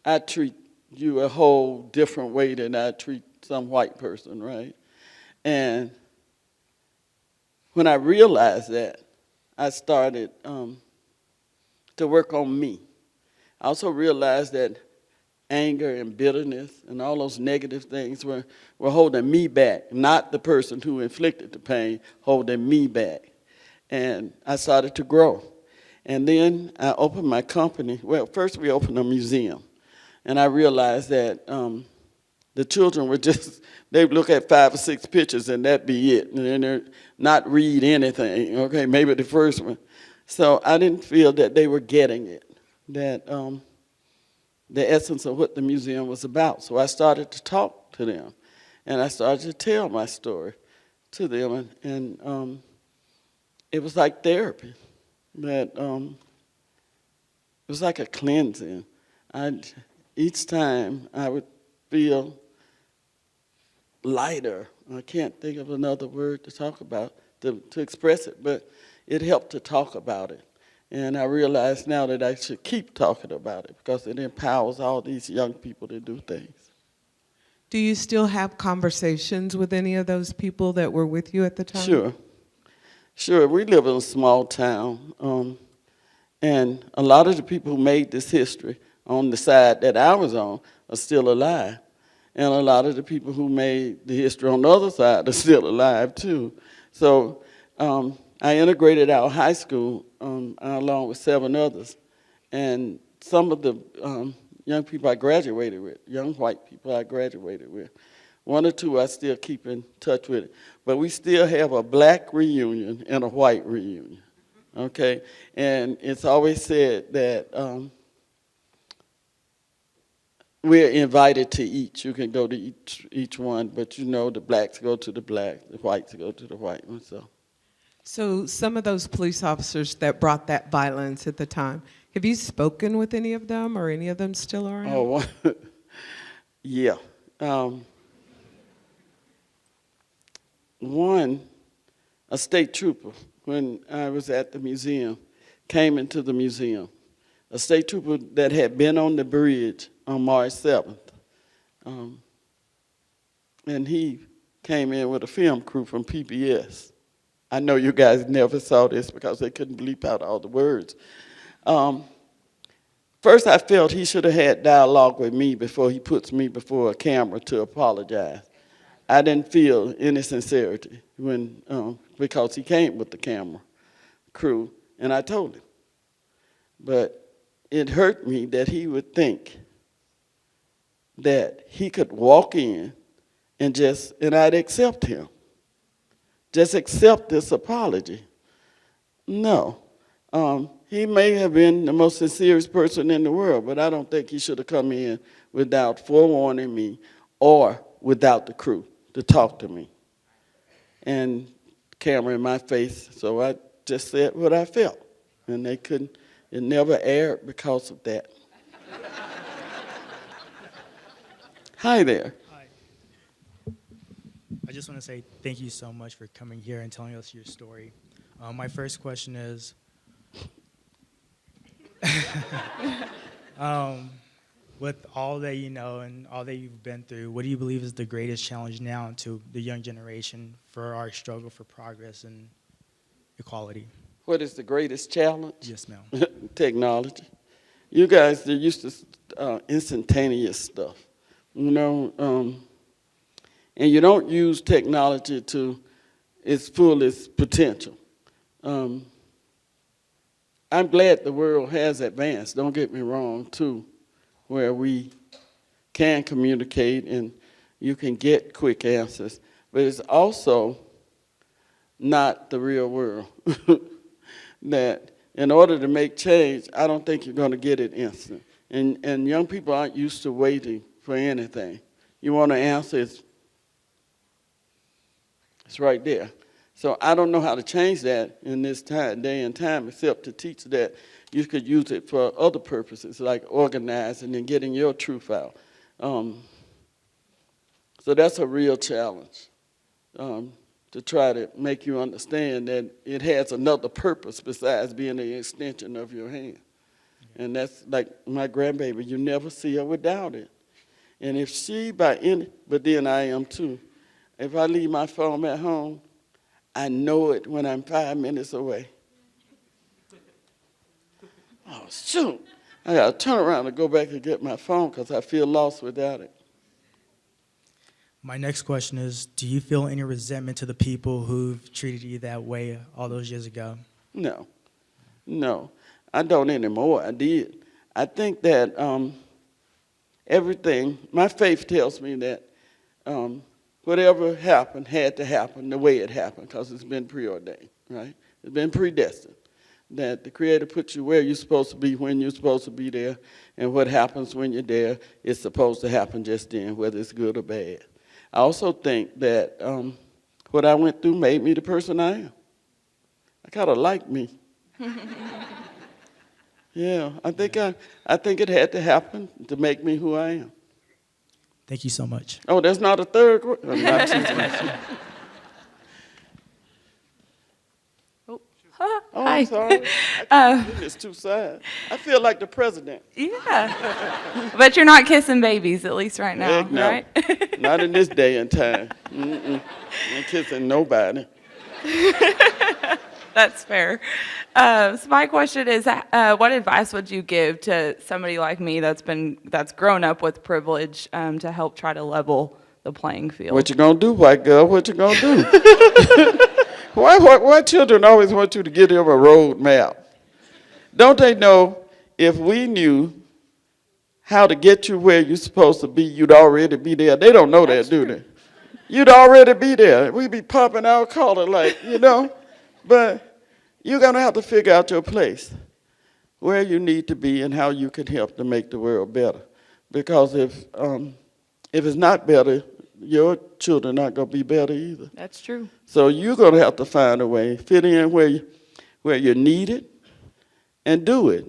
I treat you a whole different way than I treat some white person, right? And when I realized that, I started to work on me. I also realized that anger and bitterness and all those negative things were holding me back, not the person who inflicted the pain, holding me back. And I started to grow. And then I opened my company. Well, first we opened a museum. And I realized that the children were just, they'd look at 5 or 6 pictures and that'd be it. And then they'd not read anything, okay, maybe the first one. So I didn't feel that they were getting it, that the essence of what the museum was about. So I started to talk to them. And I started to tell my story to them. And it was like therapy. That it was like a cleansing. Each time I would feel lighter. I can't think of another word to talk about, to express it, but it helped to talk about it. And I realize now that I should keep talking about it because it empowers all these young people to do things. Do you still have conversations with any of those people that were with you at the time? Sure. Sure, we live in a small town, and a lot of the people who made this history on the side that I was on are still alive. And a lot of the people who made the history on the other side are still alive, too. So I integrated our high school along with 7 others. And some of the young people I graduated with, young white people I graduated with, 1 or 2 I still keep in touch with. But we still have a black reunion and a white reunion, okay? And it's always said that we're invited to each. You can go to each one, but you know the blacks go to the black, the whites go to the white one, so. So some of those police officers that brought that violence at the time, have you spoken with any of them, or any of them still around? Oh, yeah. One, a state trooper, when I was at the museum, came into the museum. A state trooper that had been on the bridge on March 7th. And he came in with a film crew from PBS. I know you guys never saw this because they couldn't bleep out all the words. First, I felt he should have had dialogue with me before he puts me before a camera to apologize. I didn't feel any sincerity when, because he came with the camera crew, and I told him. But it hurt me that he would think that he could walk in and I'd accept him. Just accept this apology. No. He may have been the most sincerest person in the world, but I don't think he should have come in without forewarning me or without the crew to talk to me. And camera in my face, so I just said what I felt. And they couldn't, it never aired because of that. Hi there. Hi. I just want to say thank you so much for coming here and telling us your story. My first question is, with all that you know and all that you've been through, what do you believe is the greatest challenge now to the young generation for our struggle for progress and equality? What is the greatest challenge? Yes, ma'am. Technology. You guys, they're used to instantaneous stuff, you know, and you don't use technology to its fullest potential. I'm glad the world has advanced, don't get me wrong, too, where we can communicate and you can get quick answers, but it's also not the real world. That in order to make change, I don't think you're going to get it instant. And young people aren't used to waiting for anything. You want an answer, it's right there. So I don't know how to change that in this day and time, except to teach that you could use it for other purposes, like organizing and getting your truth out. So that's a real challenge, to try to make you understand that it has another purpose besides being an extension of your hand. And that's like my grandbaby, you never see her without it. And if she but then I am too, if I leave my phone at home, I know it when I'm 5 minutes away. Oh, shoot. I got to turn around and go back and get my phone because I feel lost without it. My next question is, do you feel any resentment to the people who've treated you that way all those years ago? No, I don't anymore. I did. I think that everything, my faith tells me that whatever happened had to happen the way it happened because it's been preordained, right? It's been predestined. That the Creator puts you where you're supposed to be when you're supposed to be there, and what happens when you're there is supposed to happen just then, whether it's good or bad. I also think that what I went through made me the person I am. I kind of like me. Yeah, I think it had to happen to make me who I am. Thank you so much. Oh, there's not a third question? Oh, Hi. I'm sorry. I can't do this two sides. I feel like the president. Yeah. But you're not kissing babies, at least right now, Heck no. right? Not in this day and time. I'm kissing nobody. That's fair. So my question is, what advice would you give to somebody like me that's grown up with privilege to help try to level the playing field? What you gonna do, white girl? What you gonna do? Why children always want you to give them a road map? Don't they know if we knew how to get you where you're supposed to be, you'd already be there? They don't know that, do they? You'd already be there. We'd be popping our collar like, but you're gonna have to figure out your place, where you need to be and how you can help to make the world better. Because if it's not better, your children aren't gonna be better either. That's true. So you're gonna have to find a way, fit in where you're needed, and do it.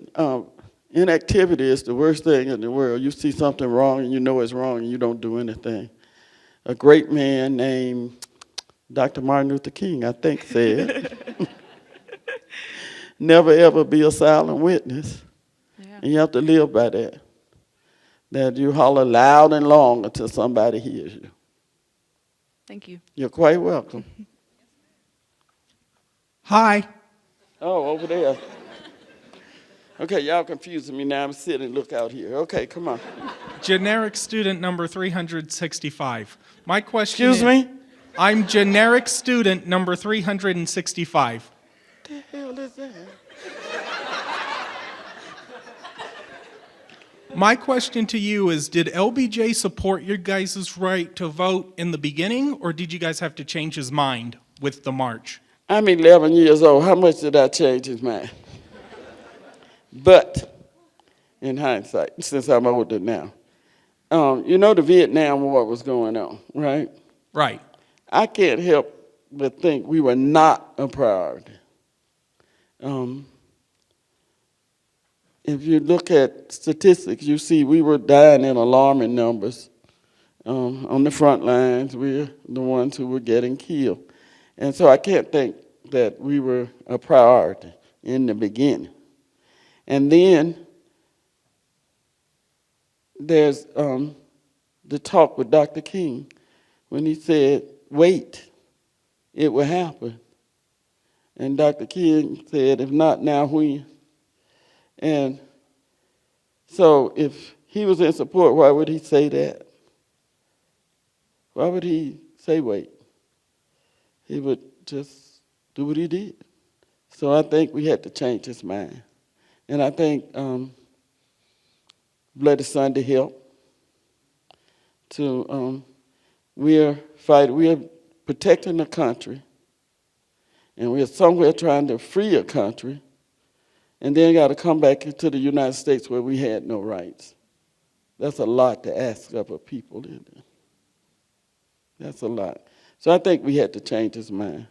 Inactivity is the worst thing in the world. You see something wrong and you know it's wrong and you don't do anything. A great man named Dr. Martin Luther King, I think, said, never ever be a silent witness. Yeah. And you have to live by that. That you holler loud and long until somebody hears you. Thank you. You're quite welcome. Hi. Oh, over there. Okay, y'all confusing me now. I'm sitting and look out here. Okay, come on. Generic student number 365. My question Excuse me? I'm generic student number 365. What the hell is that? My question to you is, did LBJ support your guys' right to vote in the beginning, or did you guys have to change his mind with the march? I'm 11 years old. How much did I change his mind? But, in hindsight, since I'm older now, the Vietnam War was going on, right? Right. I can't help but think we were not a priority. If you look at statistics, you see we were dying in alarming numbers. On the front lines, we're the ones who were getting killed. And so I can't think that we were a priority in the beginning. And then there's the talk with Dr. King when he said, wait, it will happen. And Dr. King said, if not now, when? And so if he was in support, why would he say that? Why would he say wait? He would just do what he did. So I think we had to change his mind. And I think Bloody Sunday helped. We're protecting the country, and we're somewhere trying to free a country, and then got to come back into the United States where we had no rights. That's a lot to ask of a people, isn't it? That's a lot. So I think we had to change his mind.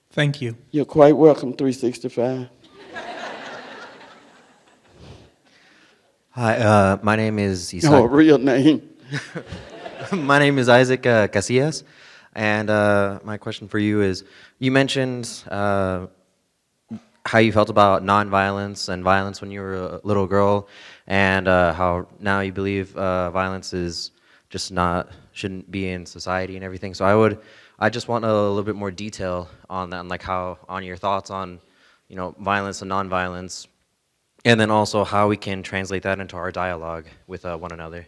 Thank you. You're quite welcome, 365. Hi, my name is Isaac. Oh, real name. My name is Isaac Casillas, and my question for you is, you mentioned how you felt about nonviolence and violence when you were a little girl, and how now you believe violence is just shouldn't be in society and everything. So I just want a little bit more detail on that, and like on your thoughts on, violence and nonviolence, and then also how we can translate that into our dialogue with one another.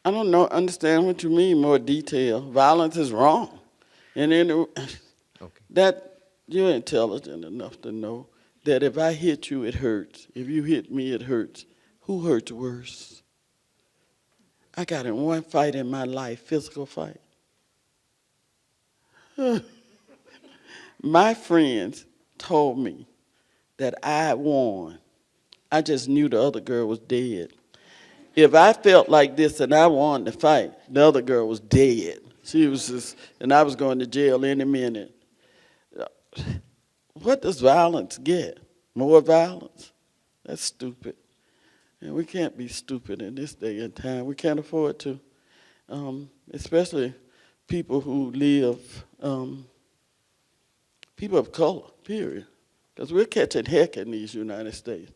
I don't understand what you mean, more detail. Violence is wrong. And then that you're intelligent enough to know that if I hit you, it hurts. If you hit me, it hurts. Who hurts worse? I got in one fight in my life, physical fight. My friends told me that I won. I just knew the other girl was dead. If I felt like this and I won the fight, the other girl was dead. She was just, and I was going to jail any minute. What does violence get? More violence? That's stupid. And we can't be stupid in this day and time. We can't afford to, especially people who live people of color, period. Because we're catching heck in these United States.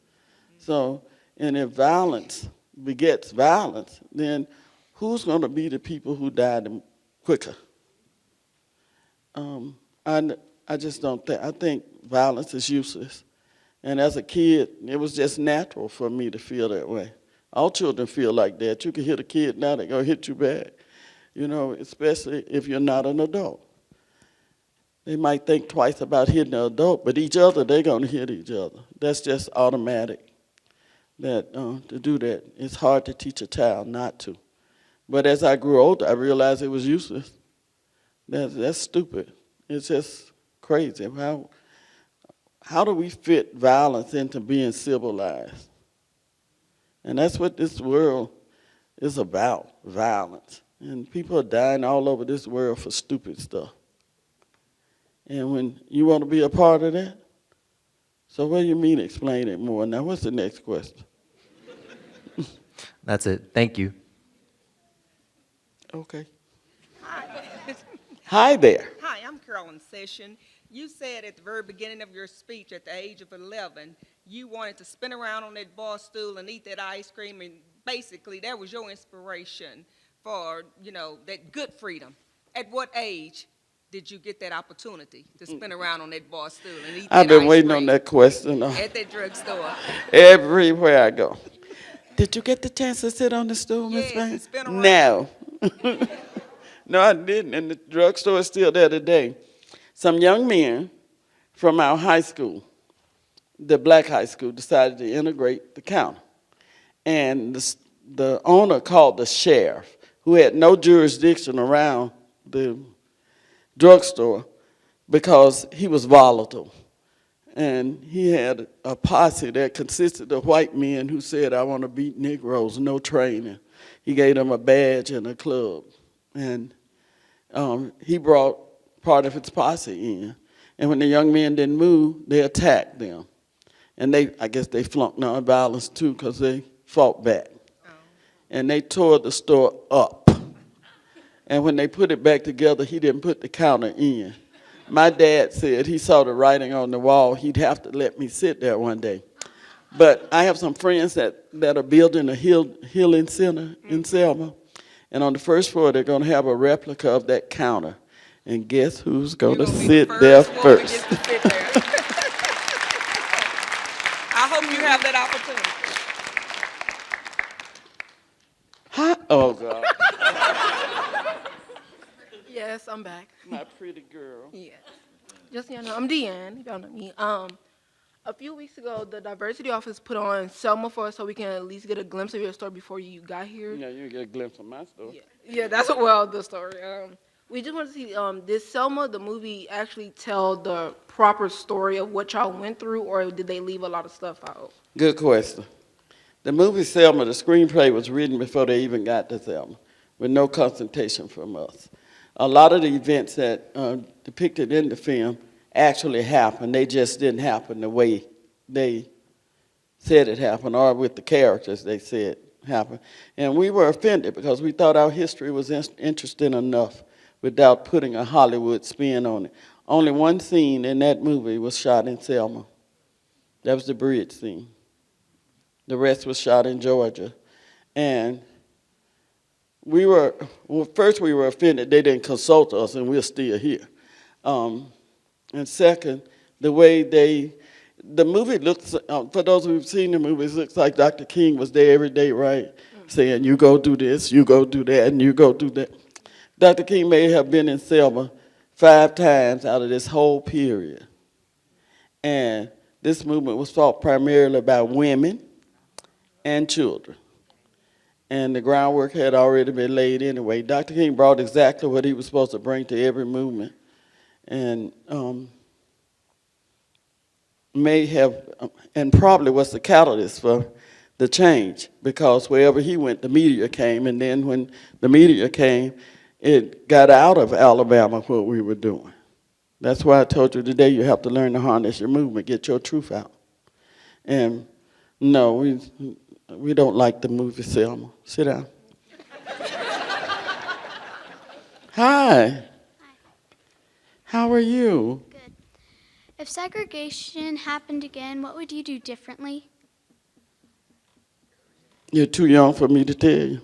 So, and if violence begets violence, then who's going to be the people who die quicker? I just don't think, I think violence is useless. And as a kid, it was just natural for me to feel that way. All children feel like that. You can hit a kid now, they're going to hit you back. You know, especially if you're not an adult. They might think twice about hitting an adult, but each other, they're going to hit each other. That's just automatic. That to do that, it's hard to teach a child not to. But as I grew older, I realized it was useless. That's stupid. It's just crazy. How do we fit violence into being civilized? And that's what this world is about, violence. And people are dying all over this world for stupid stuff. And when you want to be a part of that, so what do you mean explain it more? Now, what's the next question? That's it. Thank you. Okay. Hi there. Hi, I'm Carolyn Session. You said at the very beginning of your speech, at the age of 11, you wanted to spin around on that bar stool and eat that ice cream, and basically that was your inspiration for, you know, that good freedom. At what age did you get that opportunity to spin around on that bar stool and eat that I've been ice waiting cream on that question at that drugstore? everywhere I go. Did you get the chance to sit on the stool, Miss Yes, Banks? and spin around. No. No, I didn't, and the drugstore is still there today. Some young men from our high school, the black high school, decided to integrate the counter. And the owner called the sheriff, who had no jurisdiction around the drugstore because he was volatile. And he had a posse that consisted of white men who said, I want to beat Negroes, no training. He gave them a badge and a club. And he brought part of his posse in. And when the young men didn't move, they attacked them. And I guess they flunked nonviolence too, because they fought back. And they tore the store up. And when they put it back together, he didn't put the counter in. My dad said he saw the writing on the wall, he'd have to let me sit there one day. But I have some friends that are building a healing center in Selma. And on the first floor, they're going to have a replica of that counter. And guess who's going to sit there first? I hope you have that opportunity. Hi. Oh, God. Yes, I'm back. My pretty girl. Yes. Just so you know, I'm Deanne, if y'all know me. A few weeks ago, the diversity office put on Selma for us so we can at least get a glimpse of your story before you got here. Yeah, you get a glimpse of my story. Yeah, that's well the story. We just want to see, did Selma, the movie, actually tell the proper story of what y'all went through, or did they leave a lot of stuff out? Good question. The movie Selma, the screenplay was written before they even got to Selma, with no consultation from us. A lot of the events that depicted in the film actually happened. They just didn't happen the way they said it happened, or with the characters they said happened. And we were offended because we thought our history was interesting enough without putting a Hollywood spin on it. Only one scene in that movie was shot in Selma. That was the bridge scene. The rest was shot in Georgia. And first we were offended they didn't consult us and we're still here. And second, the way the movie looks, for those who've seen the movie, it looks like Dr. King was there every day, right? Saying, you go do this, you go do that, and you go do that. Dr. King may have been in Selma 5 times out of this whole period. And this movement was fought primarily by women and children. And the groundwork had already been laid anyway. Dr. King brought exactly what he was supposed to bring to every movement. And may have, and probably was the catalyst for the change, because wherever he went, the media came, and then when the media came, it got out of Alabama what we were doing. That's why I told you today you have to learn to harness your movement, get your truth out. And no, we don't like the movie Selma. Sit down. Hi. How are you? Good. If segregation happened again, what would you do differently? You're too young for me to tell you.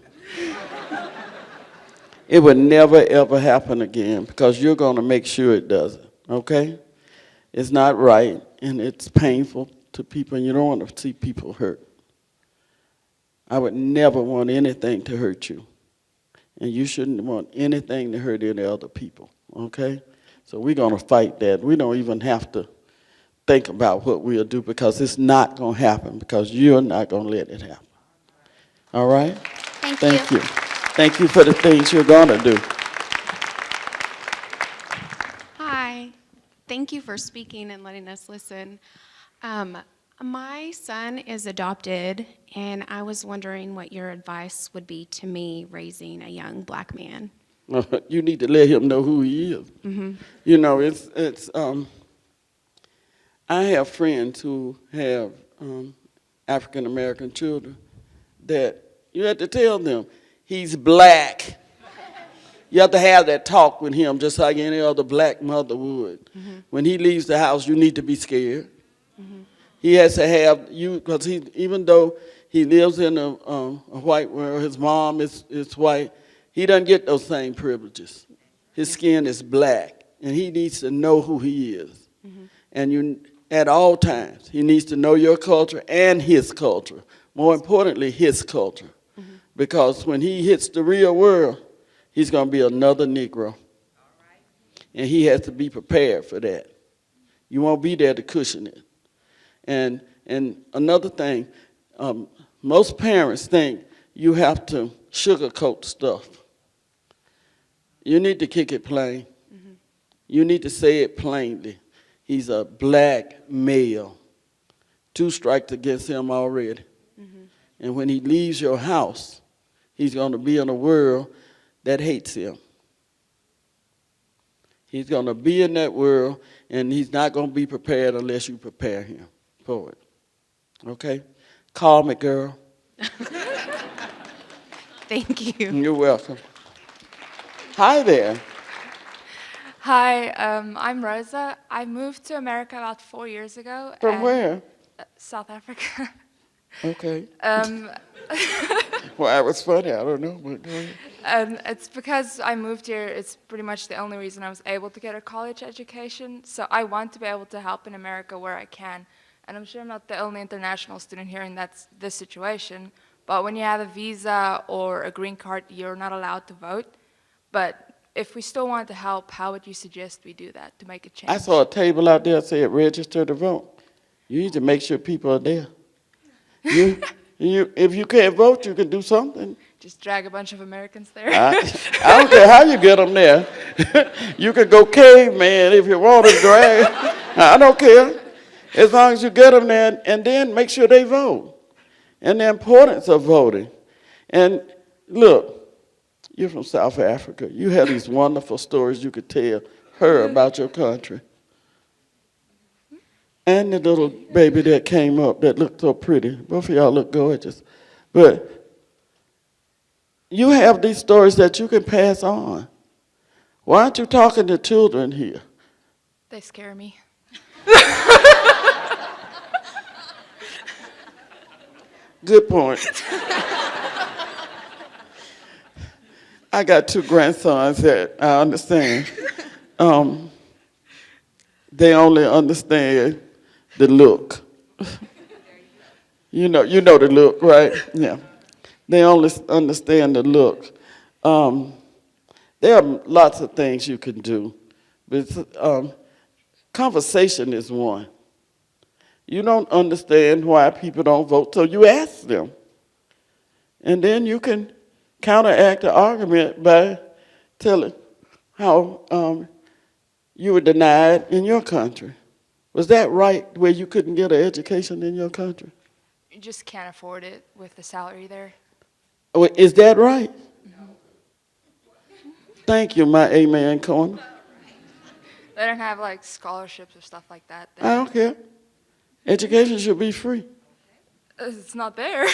It would never, ever happen again because you're going to make sure it doesn't, okay? It's not right, and it's painful to people, and you don't want to see people hurt. I would never want anything to hurt you, and you shouldn't want anything to hurt any other people, okay? So we're going to fight that. We don't even have to think about what we'll do because it's not going to happen because you're not going to let it happen. All right? Thank you. Thank you for the things you're going to do. Hi. Thank you for speaking and letting us listen. My son is adopted, and I was wondering what your advice would be to me raising a young black man. You need to let him know who he is. Mm-hmm. You know, I have friends who have African American children that you have to tell them, he's black. You have to have that talk with him just like any other black mother would. Mm-hmm. When he leaves the house, you need to be scared. Mm-hmm. He has to have you, because even though he lives in a white world, his mom is white, he doesn't get those same privileges. His skin is black, and he needs to know who he is. Mm-hmm. And you, at all times, he needs to know your culture and his culture. More importantly, his culture. Mm-hmm. Because when he hits the real world, he's going to be another Negro. And he has to be prepared for that. You won't be there to cushion it. And another thing, most parents think you have to sugarcoat stuff. You need to kick it plain. Mm-hmm. You need to say it plainly. He's a black male. 2 strikes against him already. Mm-hmm. And when he leaves your house, he's going to be in a world that hates him. He's going to be in that world, and he's not going to be prepared unless you prepare him for it. Okay? Call me, girl. Thank you. You're welcome. Hi there. Hi, I'm Rosa. I moved to America about 4 years ago. From and- where? South Africa. Okay. Um, Well, it was funny. I don't know. But go ahead. it's because I moved here, it's pretty much the only reason I was able to get a college education. So I want to be able to help in America where I can. And I'm sure I'm not the only international student here in this situation. But when you have a visa or a green card, you're not allowed to vote. But if we still want to help, how would you suggest we do that to make a change? I saw a table out there that said register to vote. You need to make sure people are there. If you can't vote, you can do something. Just drag a bunch of Americans there. I don't care how you get them there. You could go caveman if you want to drag. I don't care. As long as you get them there, and then make sure they vote. And the importance of voting. And look, you're from South Africa. You have these wonderful stories you could tell her about your country. And the little baby that came up that looked so pretty. Both of y'all look gorgeous. But you have these stories that you can pass on. Why aren't you talking to children here? They scare me. Good point. I got 2 grandsons that I understand. They only understand the look. You know the look, right? Yeah. They only understand the look. There are lots of things you can do, but conversation is one. You don't understand why people don't vote, so you ask them. And then you can counteract the argument by telling how you were denied in your country. Was that right, where you couldn't get an education in your country? You just can't afford it with the salary there. Oh, is that right? Thank you, my amen corner. They don't have like scholarships or stuff like that there. I don't care. Education should be free. It's not there.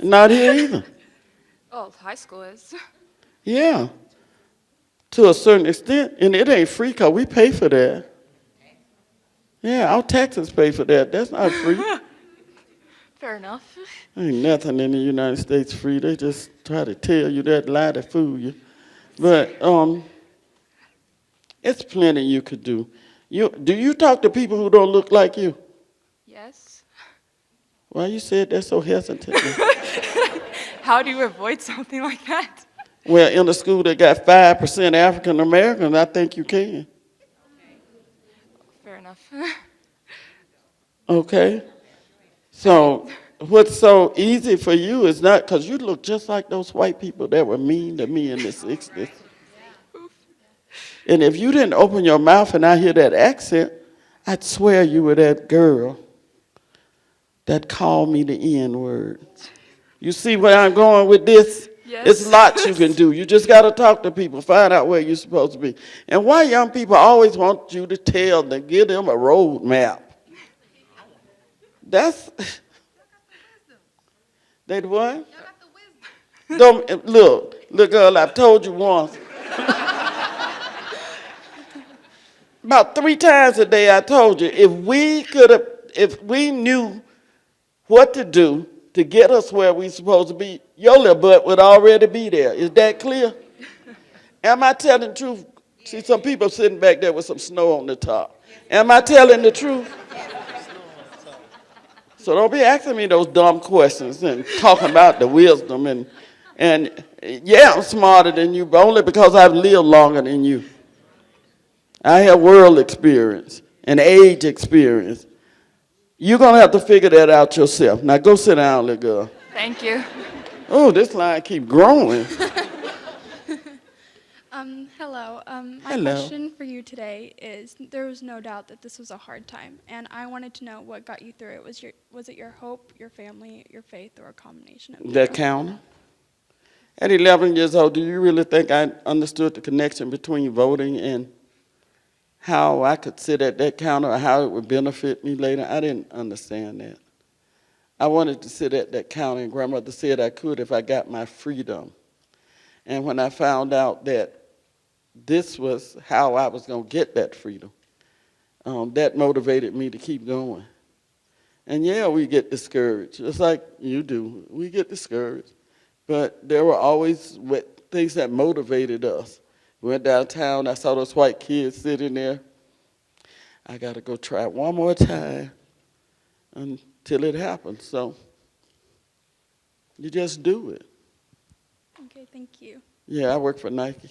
Not here either. Well, high school is. Yeah, to a certain extent, and it ain't free because we pay for that. Yeah, our taxes pay for that. That's not free. Fair enough. Ain't nothing in the United States free. They just try to tell you that lie to fool you. But it's plenty you could do. Do you talk to people who don't look like you? Yes. Why you said that so hesitantly? How do you avoid something like that? Well, in a school that got 5% African Americans, I think you can. Fair enough. Okay. So what's so easy for you is not because you look just like those white people that were mean to me in the 60s. And if you didn't open your mouth and I hear that accent, I'd swear you were that girl that called me the N-word. You see where I'm going with this? Yes. It's lots you can do. You just got to talk to people, find out where you're supposed to be. And why young people always want you to tell them, give them a road map. That's, they what? Don't, look, girl, I've told you once. About 3 times a day I told you, if we knew what to do to get us where we supposed to be, your little butt would already be there. Is that clear? Am I telling the truth? See some people sitting back there with some snow on the top. Am I telling the truth? So don't be asking me those dumb questions and talking about the wisdom and yeah, I'm smarter than you, but only because I've lived longer than you. I have world experience and age experience. You're going to have to figure that out yourself. Now go sit down, little girl. Thank you. Oh, this line keep growing. Hello. My Hello. question for you today is, there was no doubt that this was a hard time, and I wanted to know what got you through it. Was it your hope, your family, your faith, or a combination of That counter. At 11 years old, do you really think I understood the connection between voting and how I could sit at that counter or how it would benefit me later? I didn't understand that. I wanted to sit at that counter, and grandmother said I could if I got my freedom. And when I found out that this was how I was going to get that freedom, that motivated me to keep going. And yeah, we get discouraged, just like you do. We get discouraged. But there were always things that motivated us. We went downtown, I saw those white kids sitting there. I got to go try it one more time until it happens. So you just do it. Okay, thank you. Yeah, I work for Nike.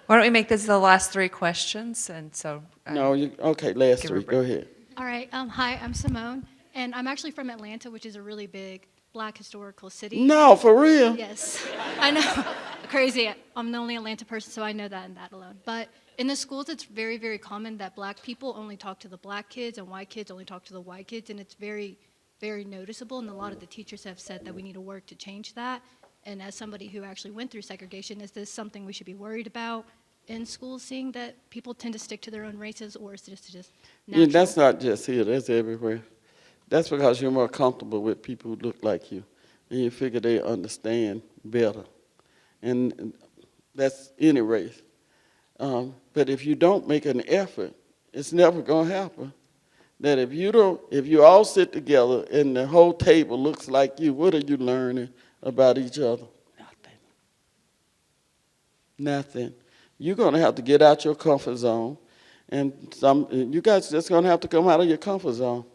Why don't we make this the last 3 questions? And so. No, okay, last give her a 3, go ahead. All right. Hi, I'm Simone, and I'm actually from Atlanta, which is a really big Black historical city. No, for real? Yes, I know. Crazy. I'm the only Atlanta person, so I know that and that alone. But in the schools, it's very, very common that Black people only talk to the Black kids and white kids only talk to the white kids, and it's very, very noticeable. And a lot of the teachers have said that we need to work to change that. And as somebody who actually went through segregation, is this something we should be worried about in schools, seeing that people tend to stick to their own races, or is it just natural? Yeah, that's not just here, that's everywhere. That's because you're more comfortable with people who look like you, and you figure they understand better. And that's any race. But if you don't make an effort, it's never going to happen. That if you all sit together and the whole table looks like you, what are you learning about each other? Nothing. You're going to have to get out your comfort zone, and you guys just going to have to come out of your comfort zone.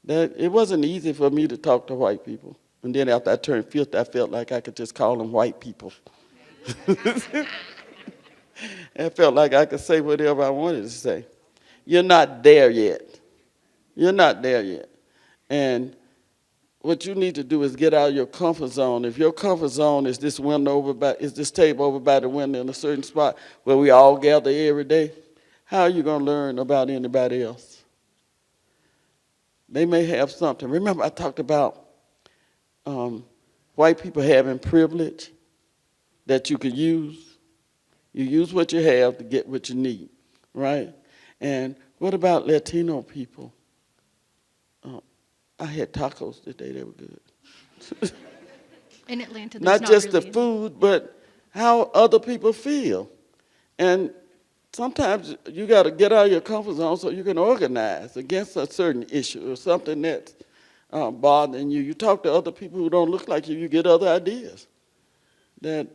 It wasn't easy for me to talk to white people. And then after I turned 50, I felt like I could just call them white people. I felt like I could say whatever I wanted to say. You're not there yet. You're not there yet. And what you need to do is get out of your comfort zone. If your comfort zone is this table over by the window in a certain spot where we all gather every day, how are you going to learn about anybody else? They may have something. Remember, I talked about white people having privilege that you could use. You use what you have to get what you need, right? And what about Latino people? I had tacos today, they were good. In Atlanta, there's Not just really the food, but how other people feel. And sometimes you got to get out of your comfort zone so you can organize against a certain issue or something that's bothering you. You talk to other people who don't look like you get other ideas that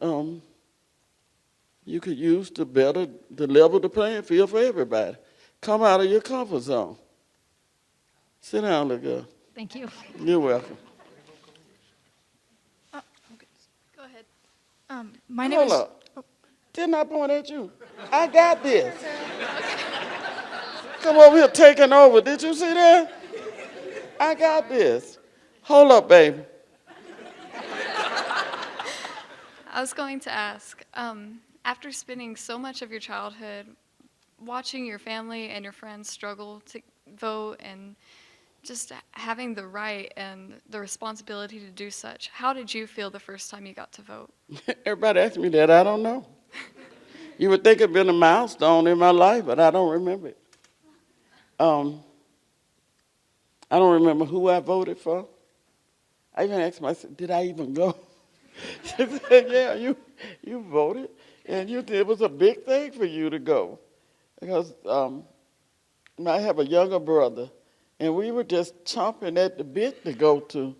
you could use to level the playing field for everybody. Come out of your comfort zone. Sit down, little girl. Thank you. You're welcome. Go ahead. My name Hold is. up. Didn't I point at you? I got this. Come over here taking over. Did you see that? I got this. Hold up, baby. I was going to ask, after spending so much of your childhood watching your family and your friends struggle to vote and just having the right and the responsibility to do such, how did you feel the first time you got to vote? Everybody asks me that. I don't know. You would think it'd been a milestone in my life, but I don't remember it. I don't remember who I voted for. I even asked myself, did I even go? She said, yeah, you voted, and it was a big thing for you to go. Because I have a younger brother, and we were just chomping at the bit to go to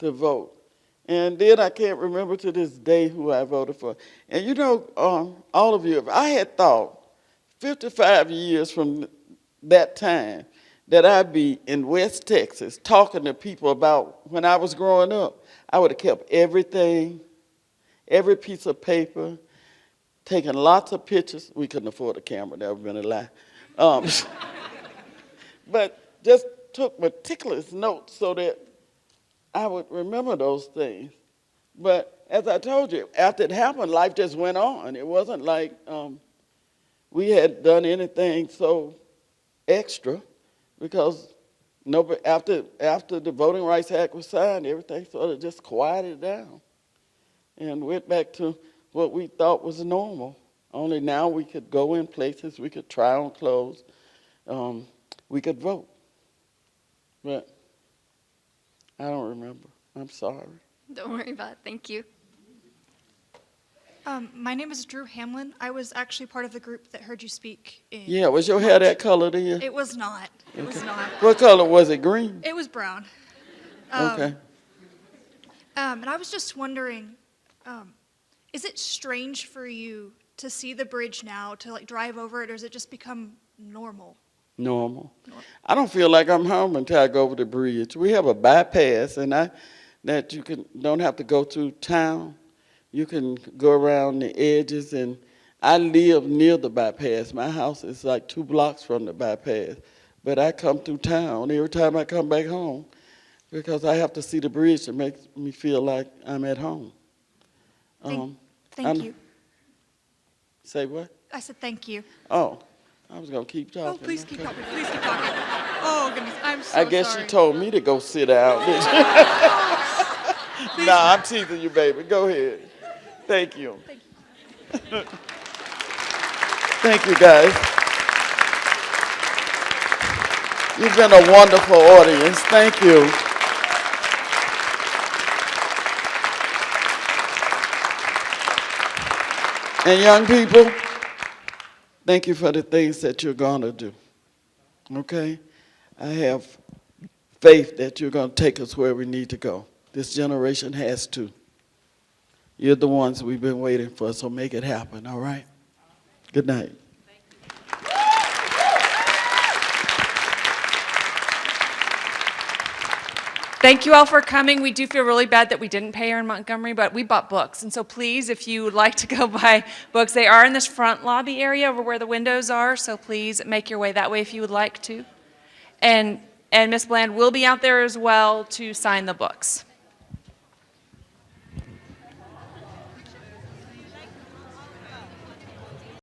vote. And then I can't remember to this day who I voted for. And you know, all of you, if I had thought 55 years from that time that I'd be in West Texas talking to people about when I was growing up, I would have kept everything, every piece of paper, taken lots of pictures. We couldn't afford a camera, that would have been a lie. But just took meticulous notes so that I would remember those things. But as I told you, after it happened, life just went on. It wasn't like we had done anything so extra, because nobody, after the Voting Rights Act was signed, everything sort of just quieted down and went back to what we thought was normal. Only now we could go in places, we could try on clothes, we could vote. But I don't remember. I'm sorry. Don't worry about it. Thank you. My name is Drew Hamlin. I was actually part of the group that heard you speak in Yeah, was your hair that color then? It was not. It was Okay. not. What color was it? Green? It was brown. Okay. And I was just wondering, is it strange for you to see the bridge now, to like drive over it, or has it just become normal? Normal. I don't feel like I'm home until I go over the bridge. We have a bypass, and that you don't have to go through town. You can go around the edges, and I live near the bypass. My house is like 2 blocks from the bypass, but I come through town every time I come back home because I have to see the bridge to make me feel like I'm at home. Thank you. Say what? I said thank you. Oh, I was gonna keep talking. Oh, please keep Okay. talking. Please keep talking. Oh, goodness. I'm so I guess sorry. she told me to go sit down. Didn't she? Nah, I'm teasing you, baby. Go ahead. Thank you. Thank you, guys. You've been a wonderful audience. Thank you. And young people, thank you for the things that you're going to do. Okay? I have faith that you're going to take us where we need to go. This generation has to. You're the ones we've been waiting for, so make it happen, all right? Good night. Thank you all for coming. We do feel really bad that we didn't pay her in Montgomery, but we bought books. And so please, if you would like to go buy books, they are in this front lobby area over where the windows are, so please make your way that way if you would like to. And Ms. Bland will be out there as well to sign the books.